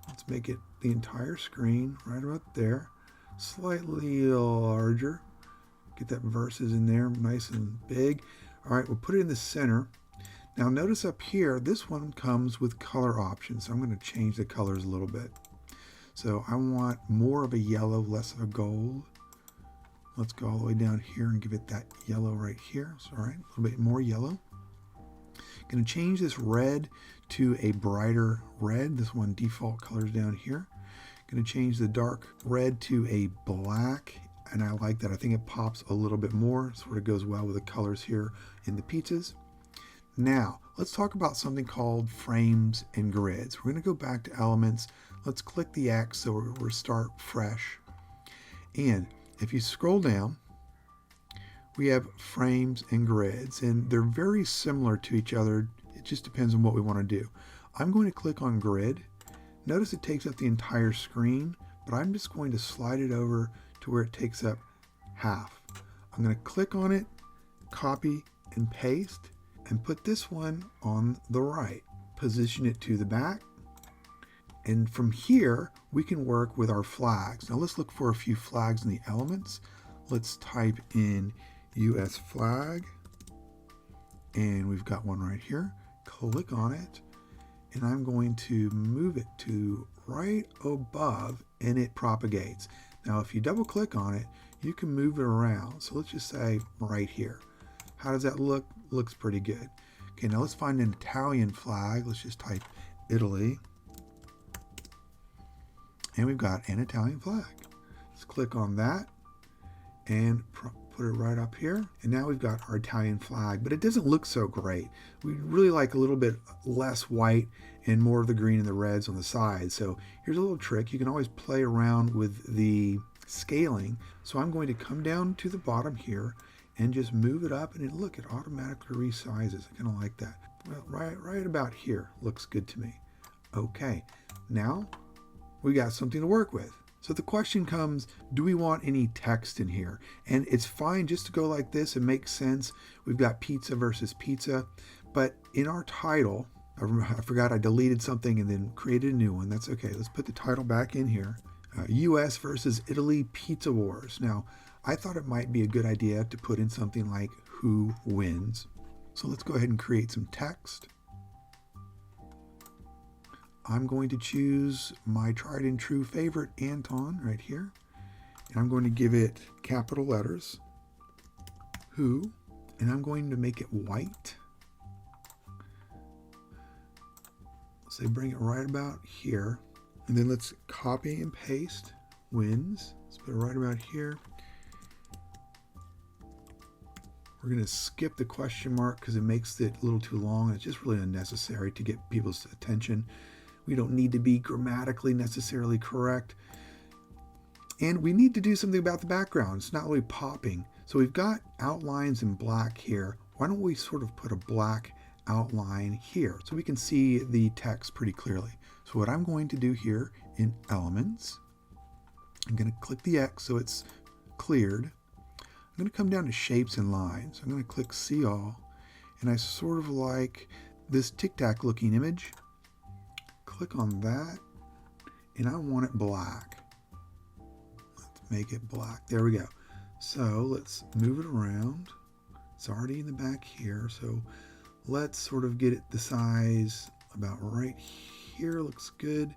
Let's make it the entire screen right about there. Slightly larger. Get that verses in there nice and big. All right, we'll put it in the center. Now notice up here, this one comes with color options. So I'm going to change the colors a little bit. So I want more of a yellow, less of a gold. Let's go all the way down here and give it that yellow right here. So, all right, a little bit more yellow. Going to change this red to a brighter red. This one default colors down here. Going to change the dark red to a black, and I like that. I think it pops a little bit more. Sort of goes well with the colors here in the pizzas. Now, let's talk about something called frames and grids. We're going to go back to Elements. Let's click the X so we'll start fresh. And if you scroll down, we have frames and grids, and they're very similar to each other. It just depends on what we want to do. I'm going to click on grid. Notice it takes up the entire screen, but I'm just going to slide it over to where it takes up half. I'm going to click on it, copy and paste, and put this one on the right. Position it to the back. And from here, we can work with our flags. Now let's look for a few flags in the elements. Let's type in US flag. And we've got one right here. Click on it. And I'm going to move it to right above, and it propagates. Now, if you double click on it, you can move it around. So let's just say right here. How does that look? Looks pretty good. Okay, now let's find an Italian flag. Let's just type Italy. And we've got an Italian flag. Let's click on that and put it right up here. And now we've got our Italian flag, but it doesn't look so great. We really like a little bit less white and more of the green and the reds on the sides. So here's a little trick. You can always play around with the scaling. So I'm going to come down to the bottom here and just move it up, and look, it automatically resizes. I kind of like that. Well, right about here looks good to me. Okay, now we got something to work with. So the question comes, do we want any text in here? And it's fine just to go like this. It makes sense. We've got pizza versus pizza, but in our title, I forgot I deleted something and then created a new one. That's okay. Let's put the title back in here. US versus Italy Pizza Wars. Now, I thought it might be a good idea to put in something like who wins. So let's go ahead and create some text. I'm going to choose my tried and true favorite, Anton, right here. And I'm going to give it capital letters, who, and I'm going to make it white. So bring it right about here. And then let's copy and paste wins. Let's put it right about here. We're going to skip the question mark because it makes it a little too long. It's just really unnecessary to get people's attention. We don't need to be grammatically necessarily correct. And we need to do something about the background. It's not really popping. So we've got outlines in black here. Why don't we sort of put a black outline here so we can see the text pretty clearly. So what I'm going to do here in Elements, I'm going to click the X so it's cleared. I'm going to come down to shapes and lines. I'm going to click see all, and I sort of like this tic-tac looking image. Click on that, and I want it black. Let's make it black. There we go. So let's move it around. It's already in the back here, so let's sort of get it the size about right here. Looks good.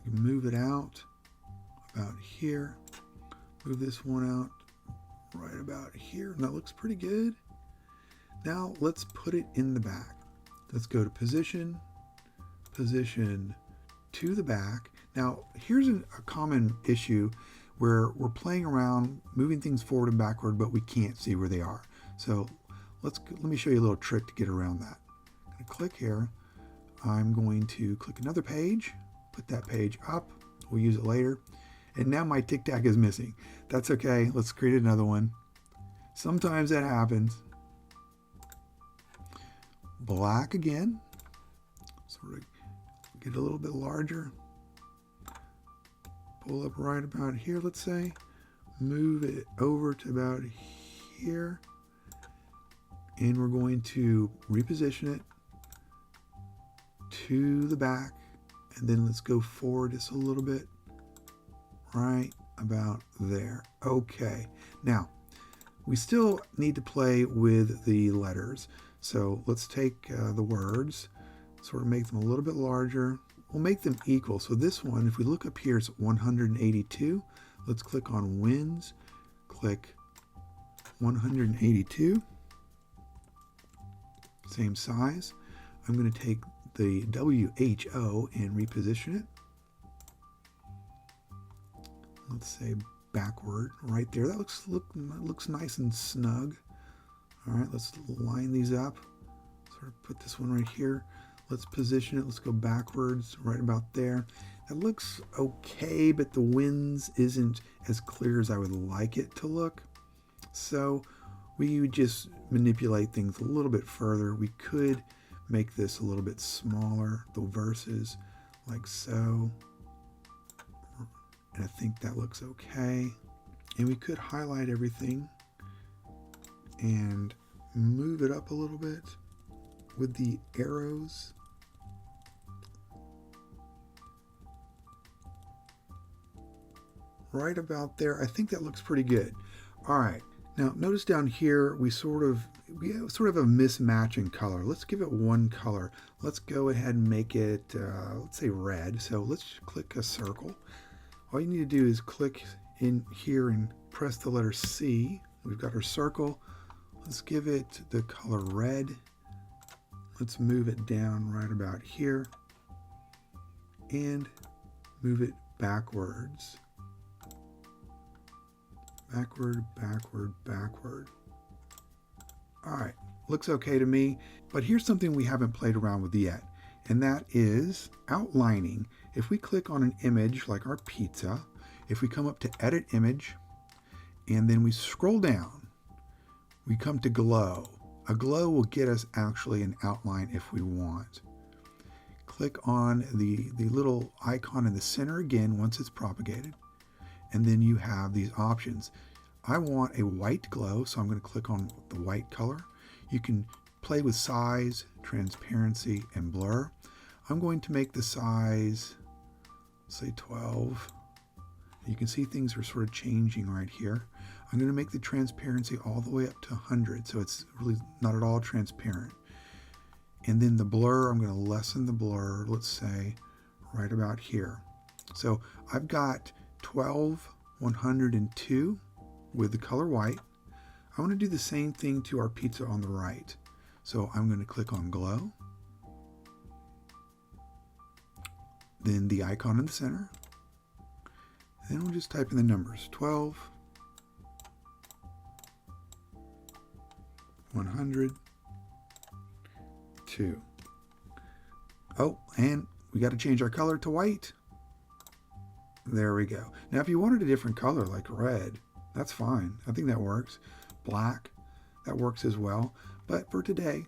Move it out about here. Move this one out right about here, and that looks pretty good. Now let's put it in the back. Let's go to position, position to the back. Now here's a common issue where we're playing around, moving things forward and backward, but we can't see where they are. So let me show you a little trick to get around that. I'm going to click here. I'm going to click another page, put that page up. We'll use it later. And now my tic-tac is missing. That's okay. Let's create another one. Sometimes that happens. Black again. Sort of get a little bit larger. Pull up right about here, let's say. Move it over to about here. And we're going to reposition it to the back. And then let's go forward just a little bit. Right about there. Okay. Now, we still need to play with the letters. So let's take the words, sort of make them a little bit larger. We'll make them equal. So this one, if we look up here, it's 182. Let's click on wins. Click 182. Same size. I'm going to take the WHO and reposition it. Let's say backward right there. That looks nice and snug. All right, let's line these up. Sort of put this one right here. Let's position it. Let's go backwards right about there. That looks okay, but the winds isn't as clear as I would like it to look. So we would just manipulate things a little bit further. We could make this a little bit smaller, the verses, like so. And I think that looks okay. And we could highlight everything and move it up a little bit with the arrows. Right about there. I think that looks pretty good. All right. Now notice down here we have sort of a mismatch in color. Let's give it one color. Let's go ahead and make it let's say red. So let's click a circle. All you need to do is click in here and press the letter C. We've got our circle. Let's give it the color red. Let's move it down right about here and move it backwards. Backward, backward, backward. All right, looks okay to me, but here's something we haven't played around with yet, and that is outlining. If we click on an image like our pizza, if we come up to edit image, and then we scroll down, we come to glow. A glow will get us actually an outline if we want. Click on the little icon in the center again once it's propagated, and then you have these options. I want a white glow, so I'm going to click on the white color. You can play with size, transparency, and blur. I'm going to make the size, say 12. You can see things are sort of changing right here. I'm going to make the transparency all the way up to 100, so it's really not at all transparent. And then the blur, I'm going to lessen the blur, let's say, right about here. So I've got 12, 102 with the color white. I want to do the same thing to our pizza on the right. So I'm going to click on glow. Then the icon in the center. Then we'll just type in the numbers. 12, 102. Oh, and we got to change our color to white. There we go. Now, if you wanted a different color like red, that's fine. I think that works. Black, that works as well. But for today,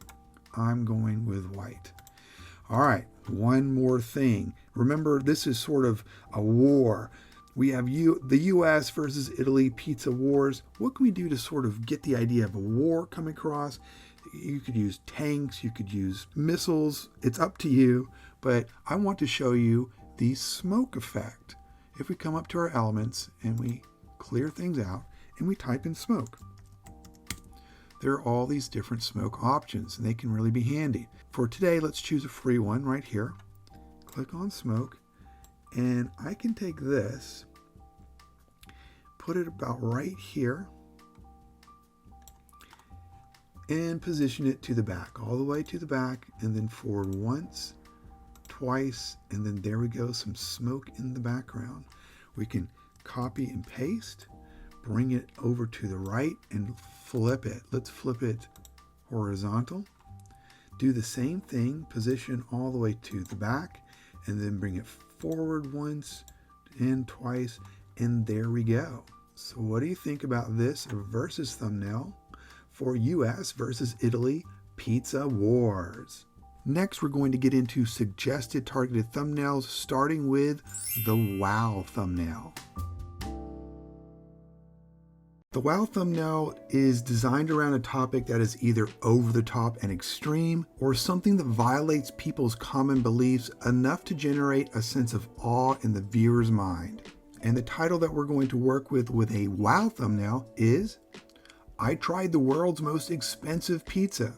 I'm going with white. All right, one more thing. Remember, this is sort of a war. We have the US versus Italy pizza wars. What can we do to sort of get the idea of a war coming across? You could use tanks, you could use missiles. It's up to you, but I want to show you the smoke effect. If we come up to our elements and we clear things out and we type in smoke, there are all these different smoke options and they can really be handy. For today, let's choose a free one right here. Click on smoke, and I can take this, put it about right here, and position it to the back, all the way to the back, and then forward once, twice, and then there we go, some smoke in the background. We can copy and paste, bring it over to the right and flip it. Let's flip it horizontal. Do the same thing, position all the way to the back, and then bring it forward once and twice, and there we go. So what do you think about this versus thumbnail for US versus Italy pizza wars? Next, we're going to get into suggested targeted thumbnails, starting with the wow thumbnail. The wow thumbnail is designed around a topic that is either over the top and extreme, or something that violates people's common beliefs enough to generate a sense of awe in the viewer's mind. And the title that we're going to work with a wow thumbnail is, I tried the world's most expensive pizza.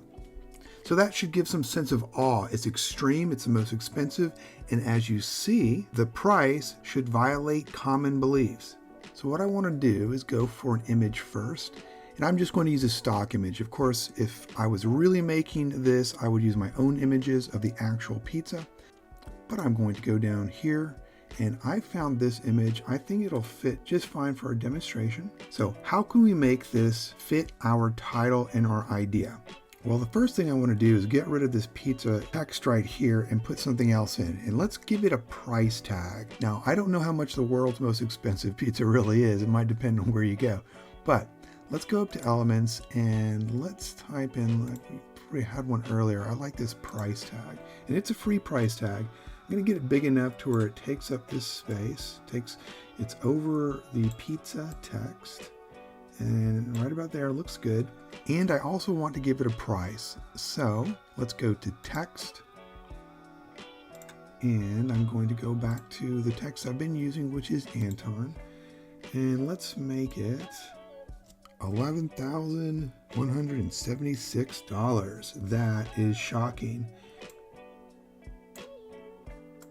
So that should give some sense of awe. It's extreme, it's the most expensive, and as you see, the price should violate common beliefs. So what I want to do is go for an image first, and I'm just going to use a stock image. Of course, if I was really making this, I would use my own images of the actual pizza, but I'm going to go down here, and I found this image. I think it'll fit just fine for our demonstration. So how can we make this fit our title and our idea? Well, the first thing I want to do is get rid of this pizza text right here and put something else in. And let's give it a price tag. Now, I don't know how much the world's most expensive pizza really is. It might depend on where you go. But let's go up to elements and let's type in, we had one earlier. I like this price tag. And it's a free price tag. I'm going to get it big enough to where it takes up this space. It's over the pizza text. And right about there, looks good. And I also want to give it a price. So let's go to text. And I'm going to go back to the text I've been using, which is Anton. And let's make it $11,176. That is shocking.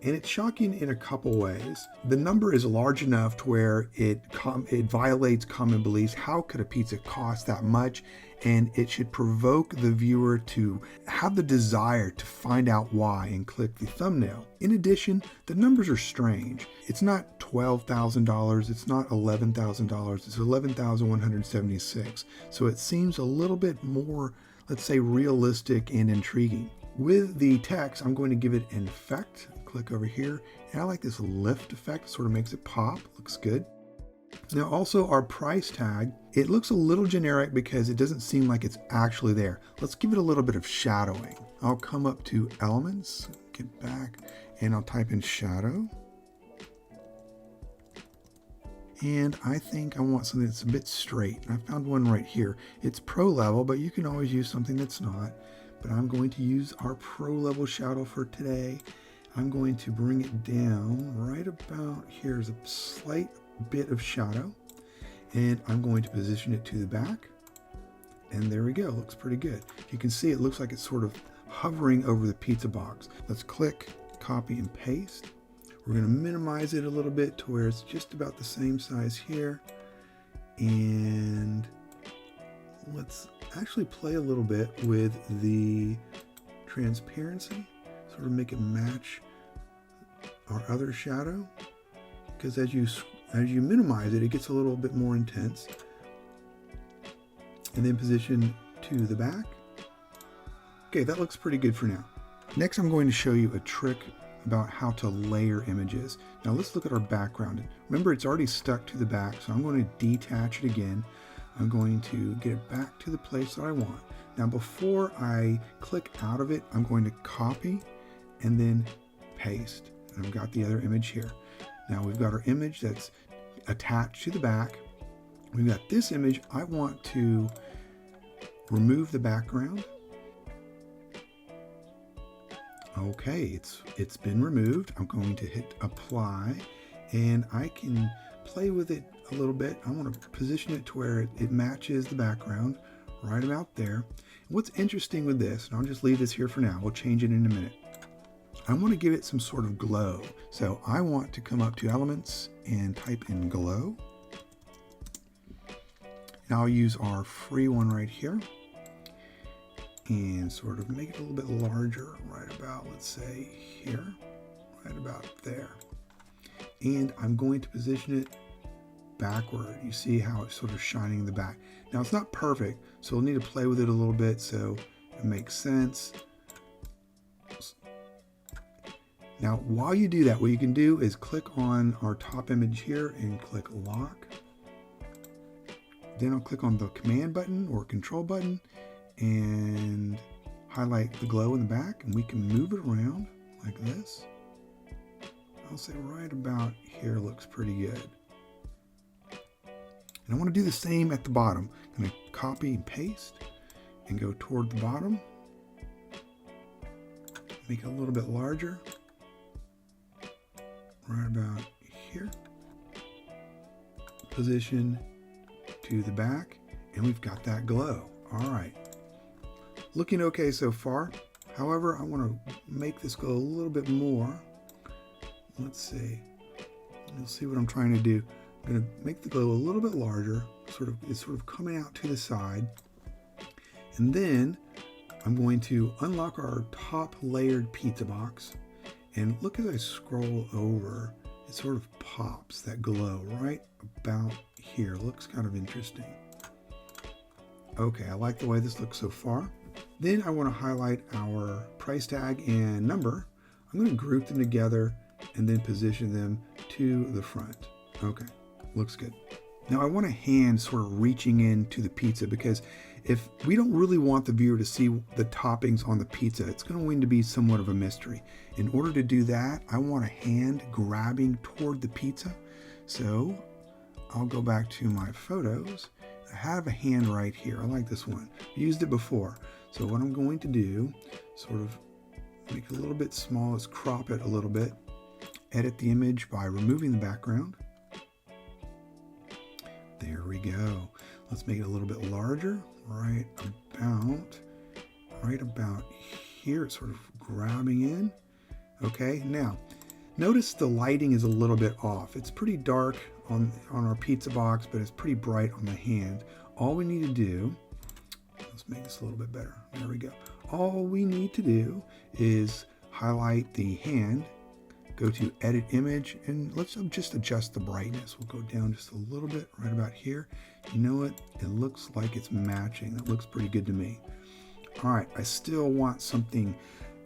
And it's shocking in a couple ways. The number is large enough to where it violates common beliefs. How could a pizza cost that much? And it should provoke the viewer to have the desire to find out why and click the thumbnail. In addition, the numbers are strange. It's not $12,000, it's not $11,000, it's $11,176. So it seems a little bit more, let's say, realistic and intriguing. With the text, I'm going to give it an effect. Click over here, and I like this lift effect. It sort of makes it pop. Looks good. Now also our price tag, it looks a little generic because it doesn't seem like it's actually there. Let's give it a little bit of shadowing. I'll come up to elements, get back, and I'll type in shadow. And I think I want something that's a bit straight. And I found one right here. It's pro level, but you can always use something that's not. But I'm going to use our pro level shadow for today. I'm going to bring it down right about here. There's a slight bit of shadow, and I'm going to position it to the back, and there we go. Looks pretty good. You can see it looks like it's sort of hovering over the pizza box. Let's click, copy, and paste. We're going to minimize it a little bit to where it's just about the same size here, and let's actually play a little bit with the transparency. Sort of make it match our other shadow, because as you minimize it, it gets a little bit more intense. And then position to the back. Okay, that looks pretty good for now. Next, I'm going to show you a trick about how to layer images. Now let's look at our background. Remember, it's already stuck to the back, so I'm going to detach it again. I'm going to get it back to the place that I want. Now before I click out of it, I'm going to copy and then paste. And I've got the other image here. Now we've got our image that's attached to the back. We've got this image. I want to remove the background. Okay, it's been removed. I'm going to hit apply, and I can play with it a little bit. I want to position it to where it matches the background right about there. What's interesting with this, and I'll just leave this here for now, we'll change it in a minute. I want to give it some sort of glow. So I want to come up to Elements and type in glow. Now I'll use our free one right here and sort of make it a little bit larger, right about, let's say here, right about there. And I'm going to position it backward. You see how it's sort of shining in the back. Now it's not perfect, so we'll need to play with it a little bit so it makes sense. Now while you do that, what you can do is click on our top image here and click lock. Then I'll click on the command button or control button and highlight the glow in the back, and we can move it around like this. I'll say right about here looks pretty good. And I want to do the same at the bottom. I'm going to copy and paste and go toward the bottom. Make it a little bit larger. Right about here. Position to the back, and we've got that glow. All right. Looking okay so far. However, I want to make this go a little bit more. Let's see. You'll see what I'm trying to do. I'm going to make the glow a little bit larger. It's sort of coming out to the side. And then I'm going to unlock our top layered pizza box. And look, as I scroll over, it sort of pops that glow right about here. Looks kind of interesting. Okay, I like the way this looks so far. Then I want to highlight our price tag and number. I'm going to group them together and then position them to the front. Okay, looks good. Now I want a hand sort of reaching into the pizza, because if we don't really want the viewer to see the toppings on the pizza, it's going to be somewhat of a mystery. In order to do that, I want a hand grabbing toward the pizza. So I'll go back to my photos. I have a hand right here. I like this one. I used it before. So what I'm going to do, sort of make it a little bit small, is crop it a little bit. Edit the image by removing the background. There we go. Let's make it a little bit larger, right about here. It's sort of grabbing in. Okay, now notice the lighting is a little bit off. It's pretty dark on our pizza box, but it's pretty bright on the hand. All we need to do, let's make this a little bit better. There we go. All we need to do is highlight the hand, go to edit image, and let's just adjust the brightness. We'll go down just a little bit right about here. You know what? It looks like it's matching. That looks pretty good to me. All right, I still want something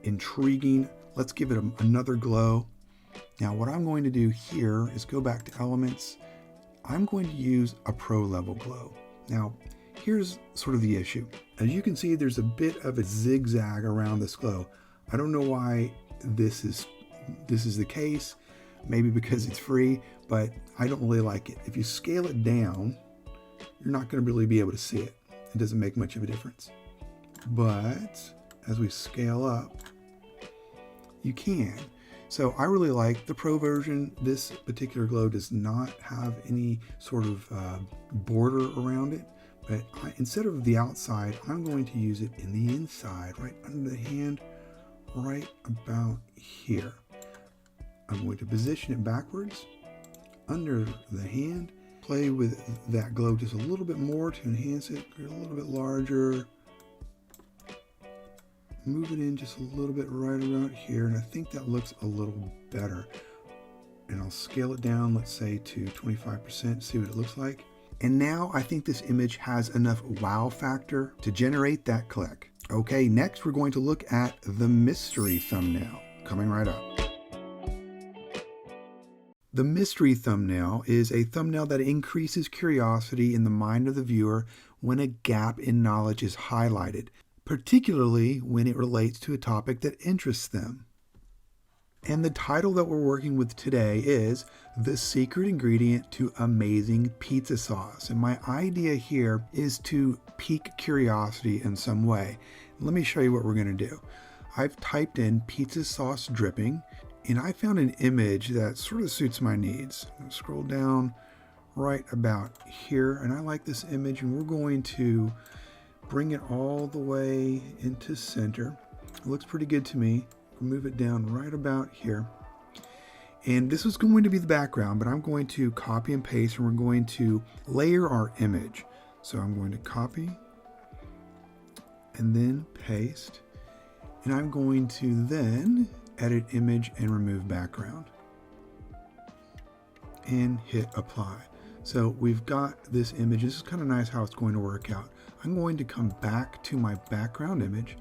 intriguing. Let's give it another glow. Now what I'm going to do here is go back to Elements. I'm going to use a pro level glow. Now here's sort of the issue. As you can see, there's a bit of a zigzag around this glow. I don't know why this is the case. Maybe because it's free, but I don't really like it. If you scale it down, you're not going to really be able to see it. It doesn't make much of a difference. But as we scale up, you can. So I really like the pro version. This particular glow does not have any sort of border around it, but instead of the outside, I'm going to use it in the inside, right under the hand, right about here. I'm going to position it backwards under the hand, play with that glow just a little bit more to enhance it, get a little bit larger, move it in just a little bit right around here, and I think that looks a little better. And I'll scale it down, let's say to 25%, see what it looks like. And now I think this image has enough wow factor to generate that click. Okay, next we're going to look at the mystery thumbnail, coming right up. The mystery thumbnail is a thumbnail that increases curiosity in the mind of the viewer when a gap in knowledge is highlighted, particularly when it relates to a topic that interests them. And the title that we're working with today is The Secret Ingredient to Amazing Pizza Sauce. And my idea here is to pique curiosity in some way. Let me show you what we're going to do. I've typed in pizza sauce dripping, and I found an image that sort of suits my needs. I'm going to scroll down right about here, and I like this image, and we're going to bring it all the way into center. It looks pretty good to me. Move it down right about here. And this is going to be the background, but I'm going to copy and paste, and we're going to layer our image. So I'm going to copy and then paste. And I'm going to then edit image and remove background. And hit apply. So we've got this image. This is kind of nice how it's going to work out. I'm going to come back to my background image,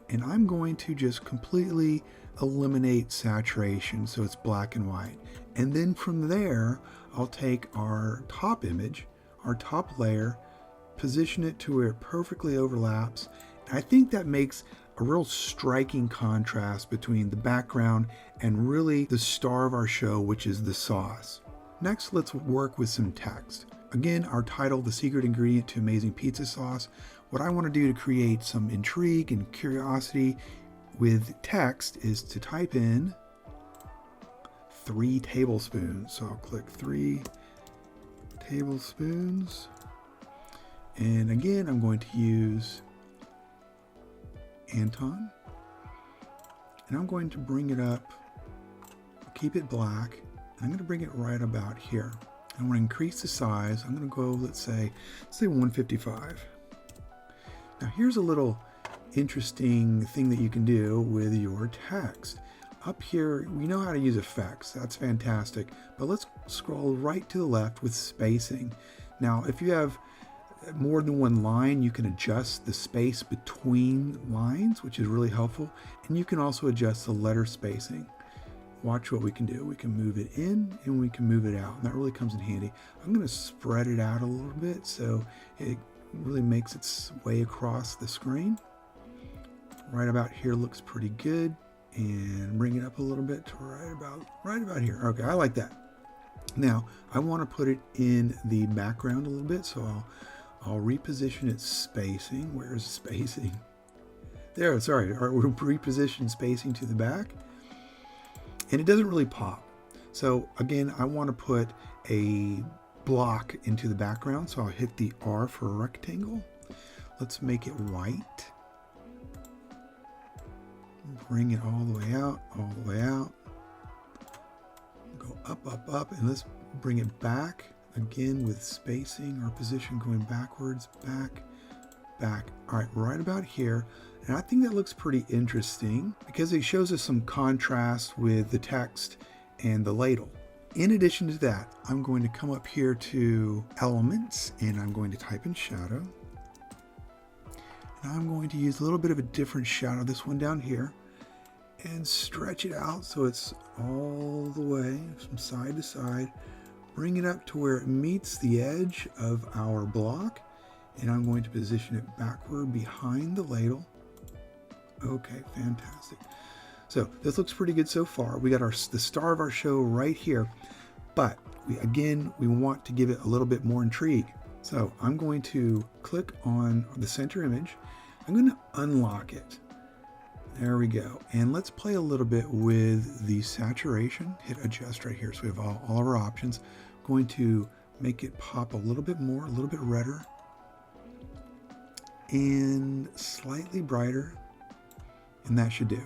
and I'm going to just completely eliminate saturation so it's black and white. And then from there, I'll take our top image, our top layer, position it to where it perfectly overlaps. And I think that makes a real striking contrast between the background and really the star of our show, which is the sauce. Next, let's work with some text. Again, our title, The Secret Ingredient to Amazing Pizza Sauce. What I want to do to create some intrigue and curiosity with text is to type in 3 tablespoons. So I'll click 3 tablespoons. And again, I'm going to use Anton. And I'm going to bring it up, keep it black. I'm going to bring it right about here. I want to increase the size. I'm going to go, let's say 155. Now here's a little interesting thing that you can do with your text. Up here, we know how to use effects. That's fantastic. But let's scroll right to the left with spacing. Now, if you have more than one line, you can adjust the space between lines, which is really helpful. And you can also adjust the letter spacing. Watch what we can do. We can move it in and we can move it out. And that really comes in handy. I'm going to spread it out a little bit so it really makes its way across the screen. Right about here looks pretty good. And bring it up a little bit to right about here. Okay, I like that. Now, I want to put it in the background a little bit, so I'll reposition its spacing. Where's spacing? There, sorry. We'll reposition spacing to the back. And it doesn't really pop. So again, I want to put a block into the background. So I'll hit the R for a rectangle. Let's make it white. Bring it all the way out, all the way out. Go up, up, up, and let's bring it back again with spacing or position going backwards, back, back. All right, right about here. And I think that looks pretty interesting because it shows us some contrast with the text and the ladle. In addition to that, I'm going to come up here to elements and I'm going to type in shadow. And I'm going to use a little bit of a different shadow, this one down here, and stretch it out so it's all the way from side to side. Bring it up to where it meets the edge of our block. And I'm going to position it backward behind the ladle. Okay, fantastic. So this looks pretty good so far. We got the star of our show right here, but we want to give it a little bit more intrigue. So I'm going to click on the center image. I'm going to unlock it. There we go. And let's play a little bit with the saturation. Hit adjust right here. So we have all of our options. I'm going to make it pop a little bit more, a little bit redder, and slightly brighter. And that should do.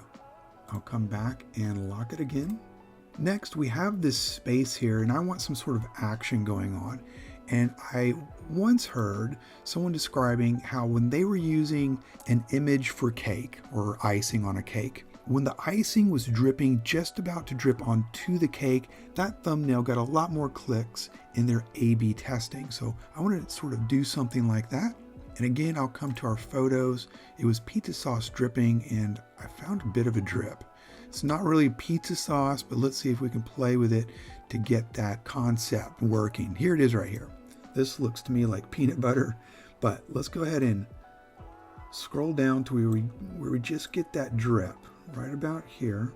I'll come back and lock it again. Next, we have this space here, and I want some sort of action going on. And I once heard someone describing how when they were using an image for cake or icing on a cake, when the icing was dripping, just about to drip onto the cake, that thumbnail got a lot more clicks in their A/B testing. So I wanted to sort of do something like that. And again, I'll come to our photos. It was pizza sauce dripping, and I found a bit of a drip. It's not really pizza sauce, but let's see if we can play with it to get that concept working. Here it is right here. This looks to me like peanut butter, but let's go ahead and scroll down to where we just get that drip right about here.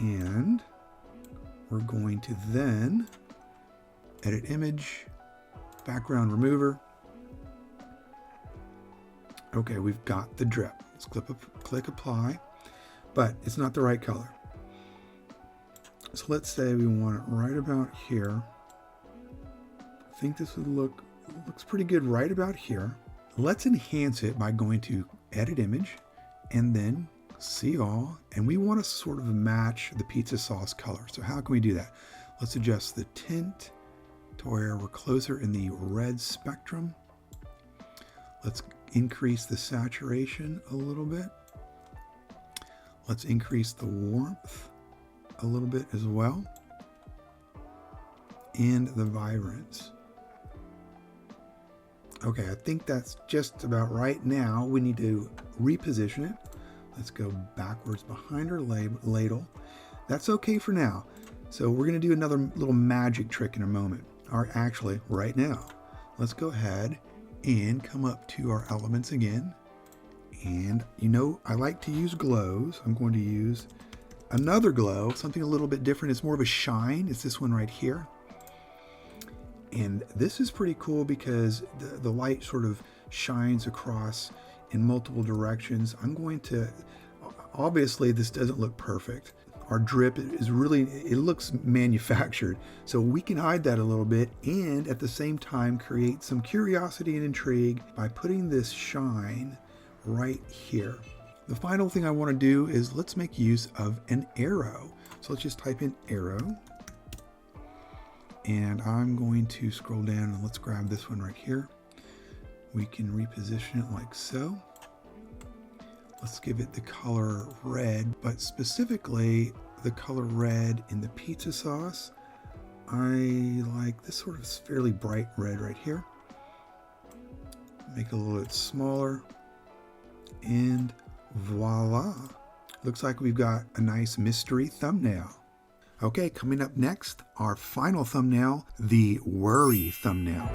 And we're going to then edit image, background remover. Okay, we've got the drip. Let's click apply, but it's not the right color. So let's say we want it right about here. I think this would looks pretty good right about here. Let's enhance it by going to edit image and then see all, and we want to sort of match the pizza sauce color. So how can we do that? Let's adjust the tint to where we're closer in the red spectrum. Let's increase the saturation a little bit. Let's increase the warmth a little bit as well, and the vibrance. Okay, I think that's just about right. Now we need to reposition it. Let's go backwards behind our ladle. That's okay for now. So we're going to do another little magic trick in a moment, or actually right now. Let's go ahead and come up to our elements again. And you know, I like to use glows. I'm going to use another glow, something a little bit different. It's more of a shine. It's this one right here. And this is pretty cool because the light sort of shines across in multiple directions. I'm going to, obviously this doesn't look perfect. Our drip is really, it looks manufactured. So we can hide that a little bit and at the same time create some curiosity and intrigue by putting this shine right here. The final thing I want to do is let's make use of an arrow. So let's just type in arrow. And I'm going to scroll down and let's grab this one right here. We can reposition it like so. Let's give it the color red, but specifically the color red in the pizza sauce. I like this sort of fairly bright red right here. Make it a little bit smaller. And voila. Looks like we've got a nice mystery thumbnail. Okay, coming up next, our final thumbnail, the worry thumbnail.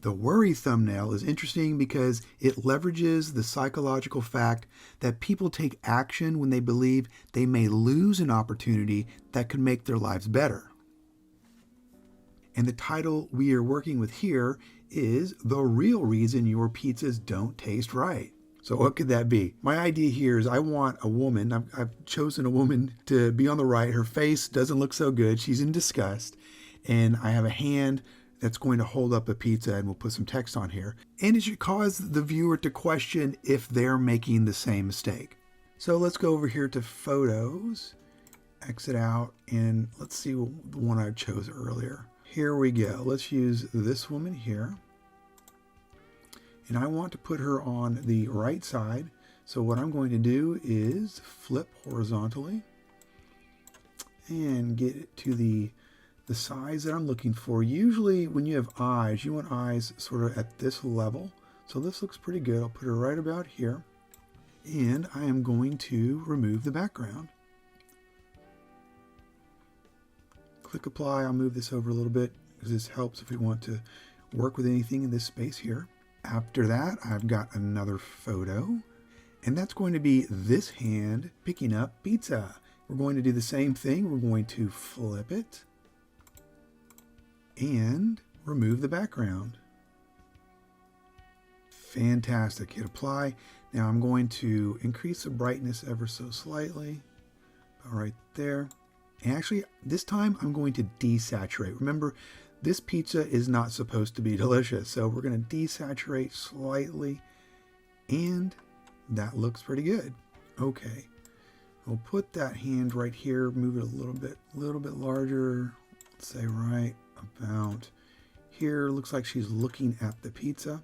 The worry thumbnail is interesting because it leverages the psychological fact that people take action when they believe they may lose an opportunity that could make their lives better. And the title we are working with here is The Real Reason Your Pizzas Don't Taste Right. So what could that be? My idea here is I want a woman, I've chosen a woman to be on the right. Her face doesn't look so good. She's in disgust. And I have a hand that's going to hold up a pizza, and we'll put some text on here. And it should cause the viewer to question if they're making the same mistake. So let's go over here to photos, exit out, and let's see the one I chose earlier. Here we go. Let's use this woman here. And I want to put her on the right side. So what I'm going to do is flip horizontally and get it to the size that I'm looking for. Usually when you have eyes, you want eyes sort of at this level. So this looks pretty good. I'll put her right about here. And I am going to remove the background. Click apply. I'll move this over a little bit because this helps if we want to work with anything in this space here. After that, I've got another photo, and that's going to be this hand picking up pizza. We're going to do the same thing. We're going to flip it and remove the background. Fantastic. Hit apply. Now I'm going to increase the brightness ever so slightly. All right there. And actually, this time I'm going to desaturate. Remember, this pizza is not supposed to be delicious, so we're going to desaturate slightly, and that looks pretty good. Okay, we'll put that hand right here, move it a little bit larger. Let's say right about here. Looks like she's looking at the pizza.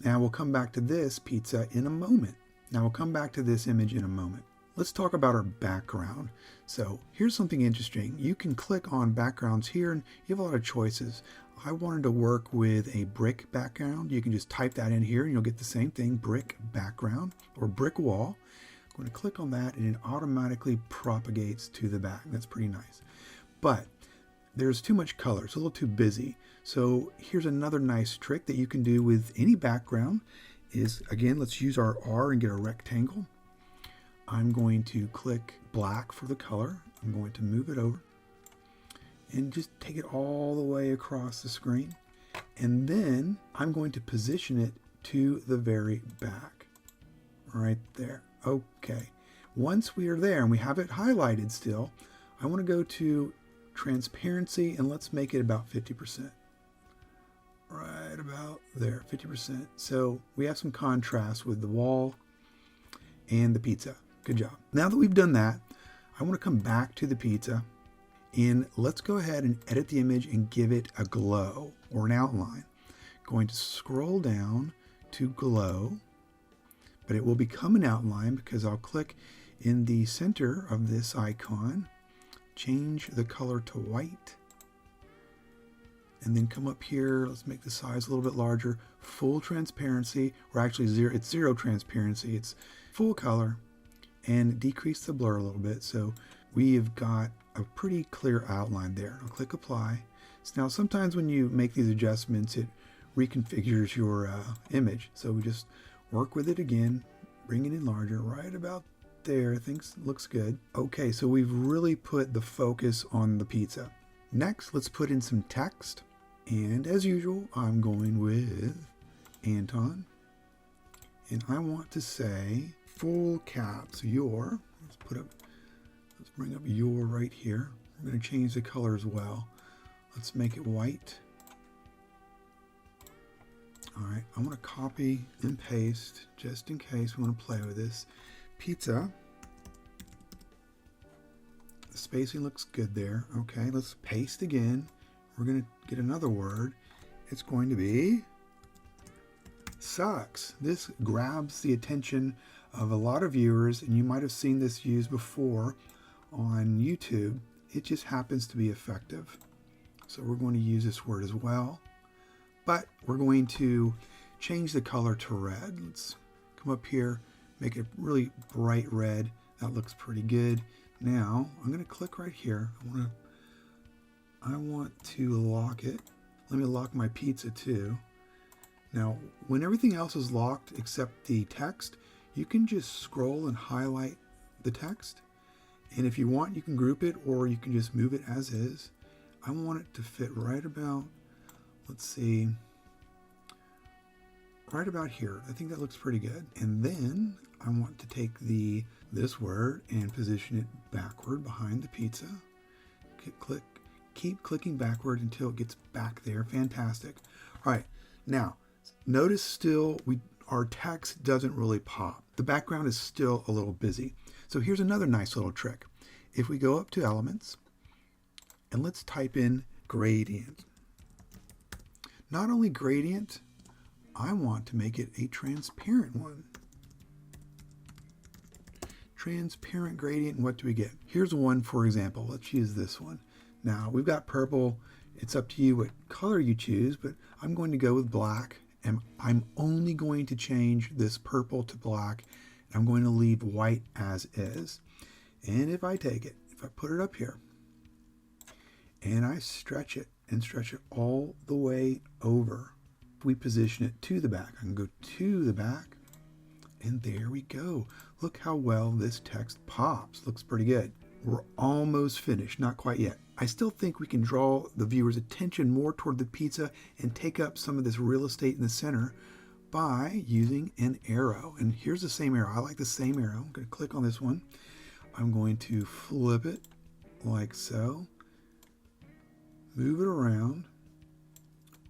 Now we'll come back to this pizza in a moment. Now we'll come back to this image in a moment. Let's talk about our background. So here's something interesting. You can click on backgrounds here and you have a lot of choices. I wanted to work with a brick background. You can just type that in here and you'll get the same thing, brick background or brick wall. I'm going to click on that and it automatically propagates to the back. That's pretty nice. But there's too much color. It's a little too busy. So here's another nice trick that you can do with any background is, again, let's use our R and get a rectangle. I'm going to click black for the color. I'm going to move it over and just take it all the way across the screen. And then I'm going to position it to the very back, right there. Okay. Once we are there and we have it highlighted still, I want to go to transparency and let's make it about 50%. Right about there, 50%. So we have some contrast with the wall and the pizza. Good job. Now that we've done that, I want to come back to the pizza and let's go ahead and edit the image and give it a glow or an outline. Going to scroll down to glow, but it will become an outline because I'll click in the center of this icon, change the color to white, and then come up here. Let's make the size a little bit larger, full transparency, or actually it's zero transparency, it's full color, and decrease the blur a little bit. So we have got a pretty clear outline there. I'll click apply. So now sometimes when you make these adjustments, it reconfigures your image. So we just work with it again, bring it in larger, right about there. I think looks good. Okay, so we've really put the focus on the pizza. Next, let's put in some text. And as usual, I'm going with Anton. And I want to say full caps, your. Let's bring up your right here. We're going to change the color as well. Let's make it white. All right, I want to copy and paste just in case we want to play with this. Pizza. The spacing looks good there. Okay, let's paste again. We're going to get another word. It's going to be sucks. This grabs the attention of a lot of viewers, and you might have seen this used before on YouTube. It just happens to be effective. So we're going to use this word as well. But we're going to change the color to red. Let's come up here, make it really bright red. That looks pretty good. Now I'm going to click right here. I want to lock it. Let me lock my pizza too. Now, when everything else is locked except the text, you can just scroll and highlight the text. And if you want, you can group it or you can just move it as is. I want it to fit right about, let's see, right about here. I think that looks pretty good. And then I want to take this word and position it backward behind the pizza. Keep clicking backward until it gets back there. Fantastic. All right, now notice still our text doesn't really pop. The background is still a little busy. So here's another nice little trick. If we go up to elements and let's type in gradient. Not only gradient, I want to make it a transparent one. Transparent gradient, what do we get? Here's one, for example. Let's use this one. Now we've got purple. It's up to you what color you choose, but I'm going to go with black, and I'm only going to change this purple to black. I'm going to leave white as is. And if I take it, if I put it up here, and I stretch it and stretch it all the way over, we position it to the back. I can go to the back, and there we go. Look how well this text pops. Looks pretty good. We're almost finished, not quite yet. I still think we can draw the viewer's attention more toward the pizza and take up some of this real estate in the center by using an arrow. And here's the same arrow. I like the same arrow. I'm going to click on this one. I'm going to flip it like so. Move it around.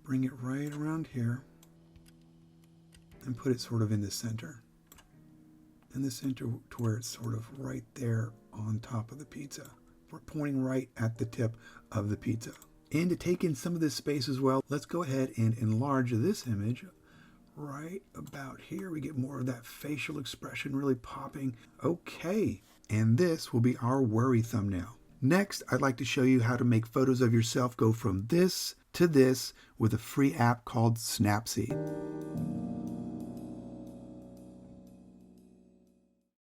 Bring it right around here. And put it sort of in the center. In the center to where it's sort of right there on top of the pizza. We're pointing right at the tip of the pizza. And to take in some of this space as well, let's go ahead and enlarge this image right about here. We get more of that facial expression really popping. Okay, and this will be our worry thumbnail. Next, I'd like to show you how to make photos of yourself go from this to this with a free app called Snapseed.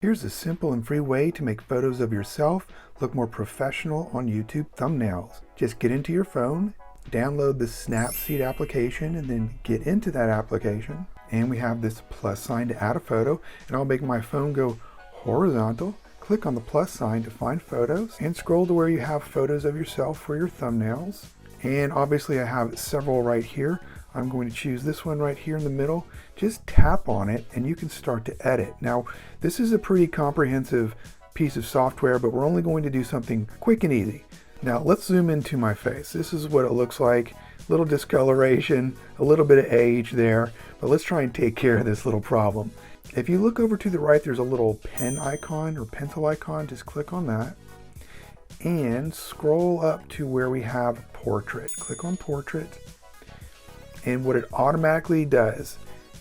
Here's a simple and free way to make photos of yourself look more professional on YouTube thumbnails. Just get into your phone, download the Snapseed application, and then get into that application. And we have this plus sign to add a photo, and I'll make my phone go horizontal, click on the plus sign to find photos, and scroll to where you have photos of yourself for your thumbnails. And obviously I have several right here. I'm going to choose this one right here in the middle. Just tap on it and you can start to edit. Now, this is a pretty comprehensive piece of software, but we're only going to do something quick and easy. Now let's zoom into my face. This is what it looks like. A little discoloration, a little bit of age there, but let's try and take care of this little problem. If you look over to the right, there's a little pen icon or pencil icon. Just click on that and scroll up to where we have portrait. Click on portrait. And what it automatically does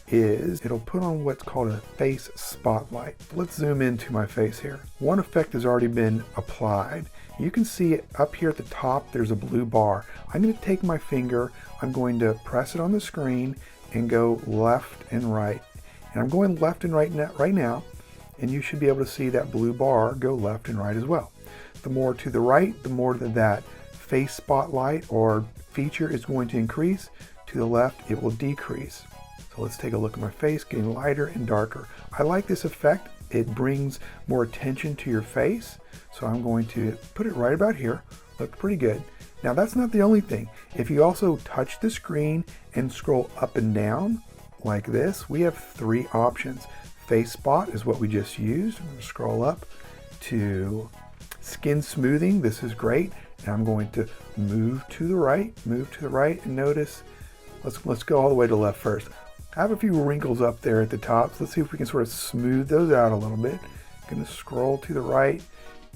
is it'll put on what's called a face spotlight. Let's zoom into my face here. One effect has already been applied. You can see it up here at the top, there's a blue bar. I'm going to take my finger, I'm going to press it on the screen and go left and right. And I'm going left and right now, and you should be able to see that blue bar go left and right as well. The more to the right, the more that face spotlight or feature is going to increase. To the left, it will decrease. So let's take a look at my face, getting lighter and darker. I like this effect. It brings more attention to your face. So I'm going to put it right about here. Look pretty good. Now that's not the only thing. If you also touch the screen and scroll up and down like this, we have three options. Face spot is what we just used. I'm going to scroll up to skin smoothing. This is great. And I'm going to move to the right, and notice, let's go all the way to the left first. I have a few wrinkles up there at the top. So let's see if we can sort of smooth those out a little bit. I'm going to scroll to the right,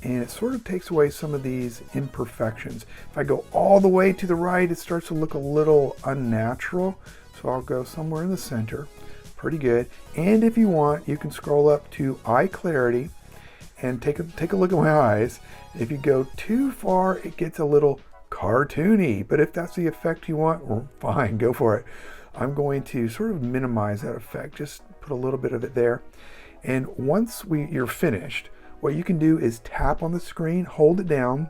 and it sort of takes away some of these imperfections. If I go all the way to the right, it starts to look a little unnatural. So I'll go somewhere in the center. Pretty good. And if you want, you can scroll up to eye clarity and take a look at my eyes. If you go too far, it gets a little cartoony, but if that's the effect you want, well, fine, go for it. I'm going to sort of minimize that effect, just put a little bit of it there. And once you're finished, what you can do is tap on the screen, hold it down,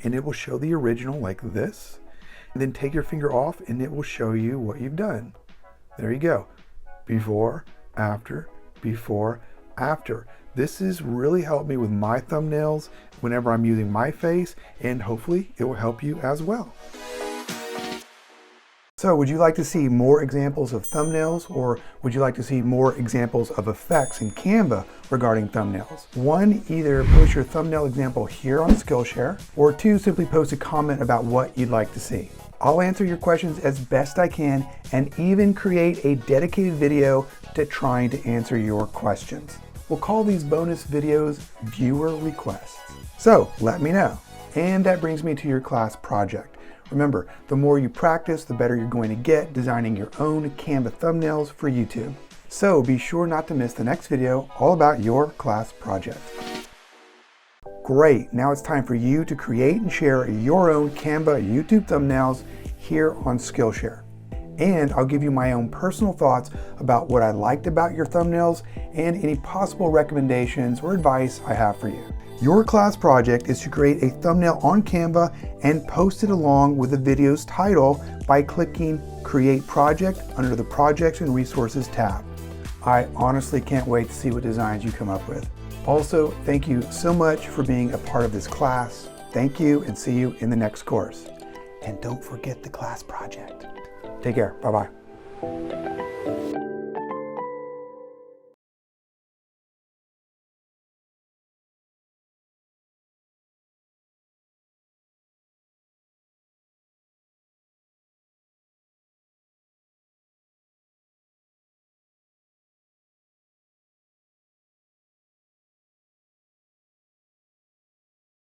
and it will show the original like this. And then take your finger off and it will show you what you've done. There you go. Before, after, before, after. This has really helped me with my thumbnails whenever I'm using my face, and hopefully it will help you as well. So would you like to see more examples of thumbnails, or would you like to see more examples of effects in Canva regarding thumbnails? One, either post your thumbnail example here on Skillshare, or two, simply post a comment about what you'd like to see. I'll answer your questions as best I can and even create a dedicated video to trying to answer your questions. We'll call these bonus videos viewer requests. So let me know. And that brings me to your class project. Remember, the more you practice, the better you're going to get designing your own Canva thumbnails for YouTube. So be sure not to miss the next video all about your class project. Great, now it's time for you to create and share your own Canva YouTube thumbnails here on Skillshare. And I'll give you my own personal thoughts about what I liked about your thumbnails and any possible recommendations or advice I have for you. Your class project is to create a thumbnail on Canva and post it along with the video's title by clicking Create Project under the Projects and Resources tab. I honestly can't wait to see what designs you come up with. Also, thank you so much for being a part of this class. Thank you, and see you in the next course. And don't forget the class project. Take care. Bye-bye.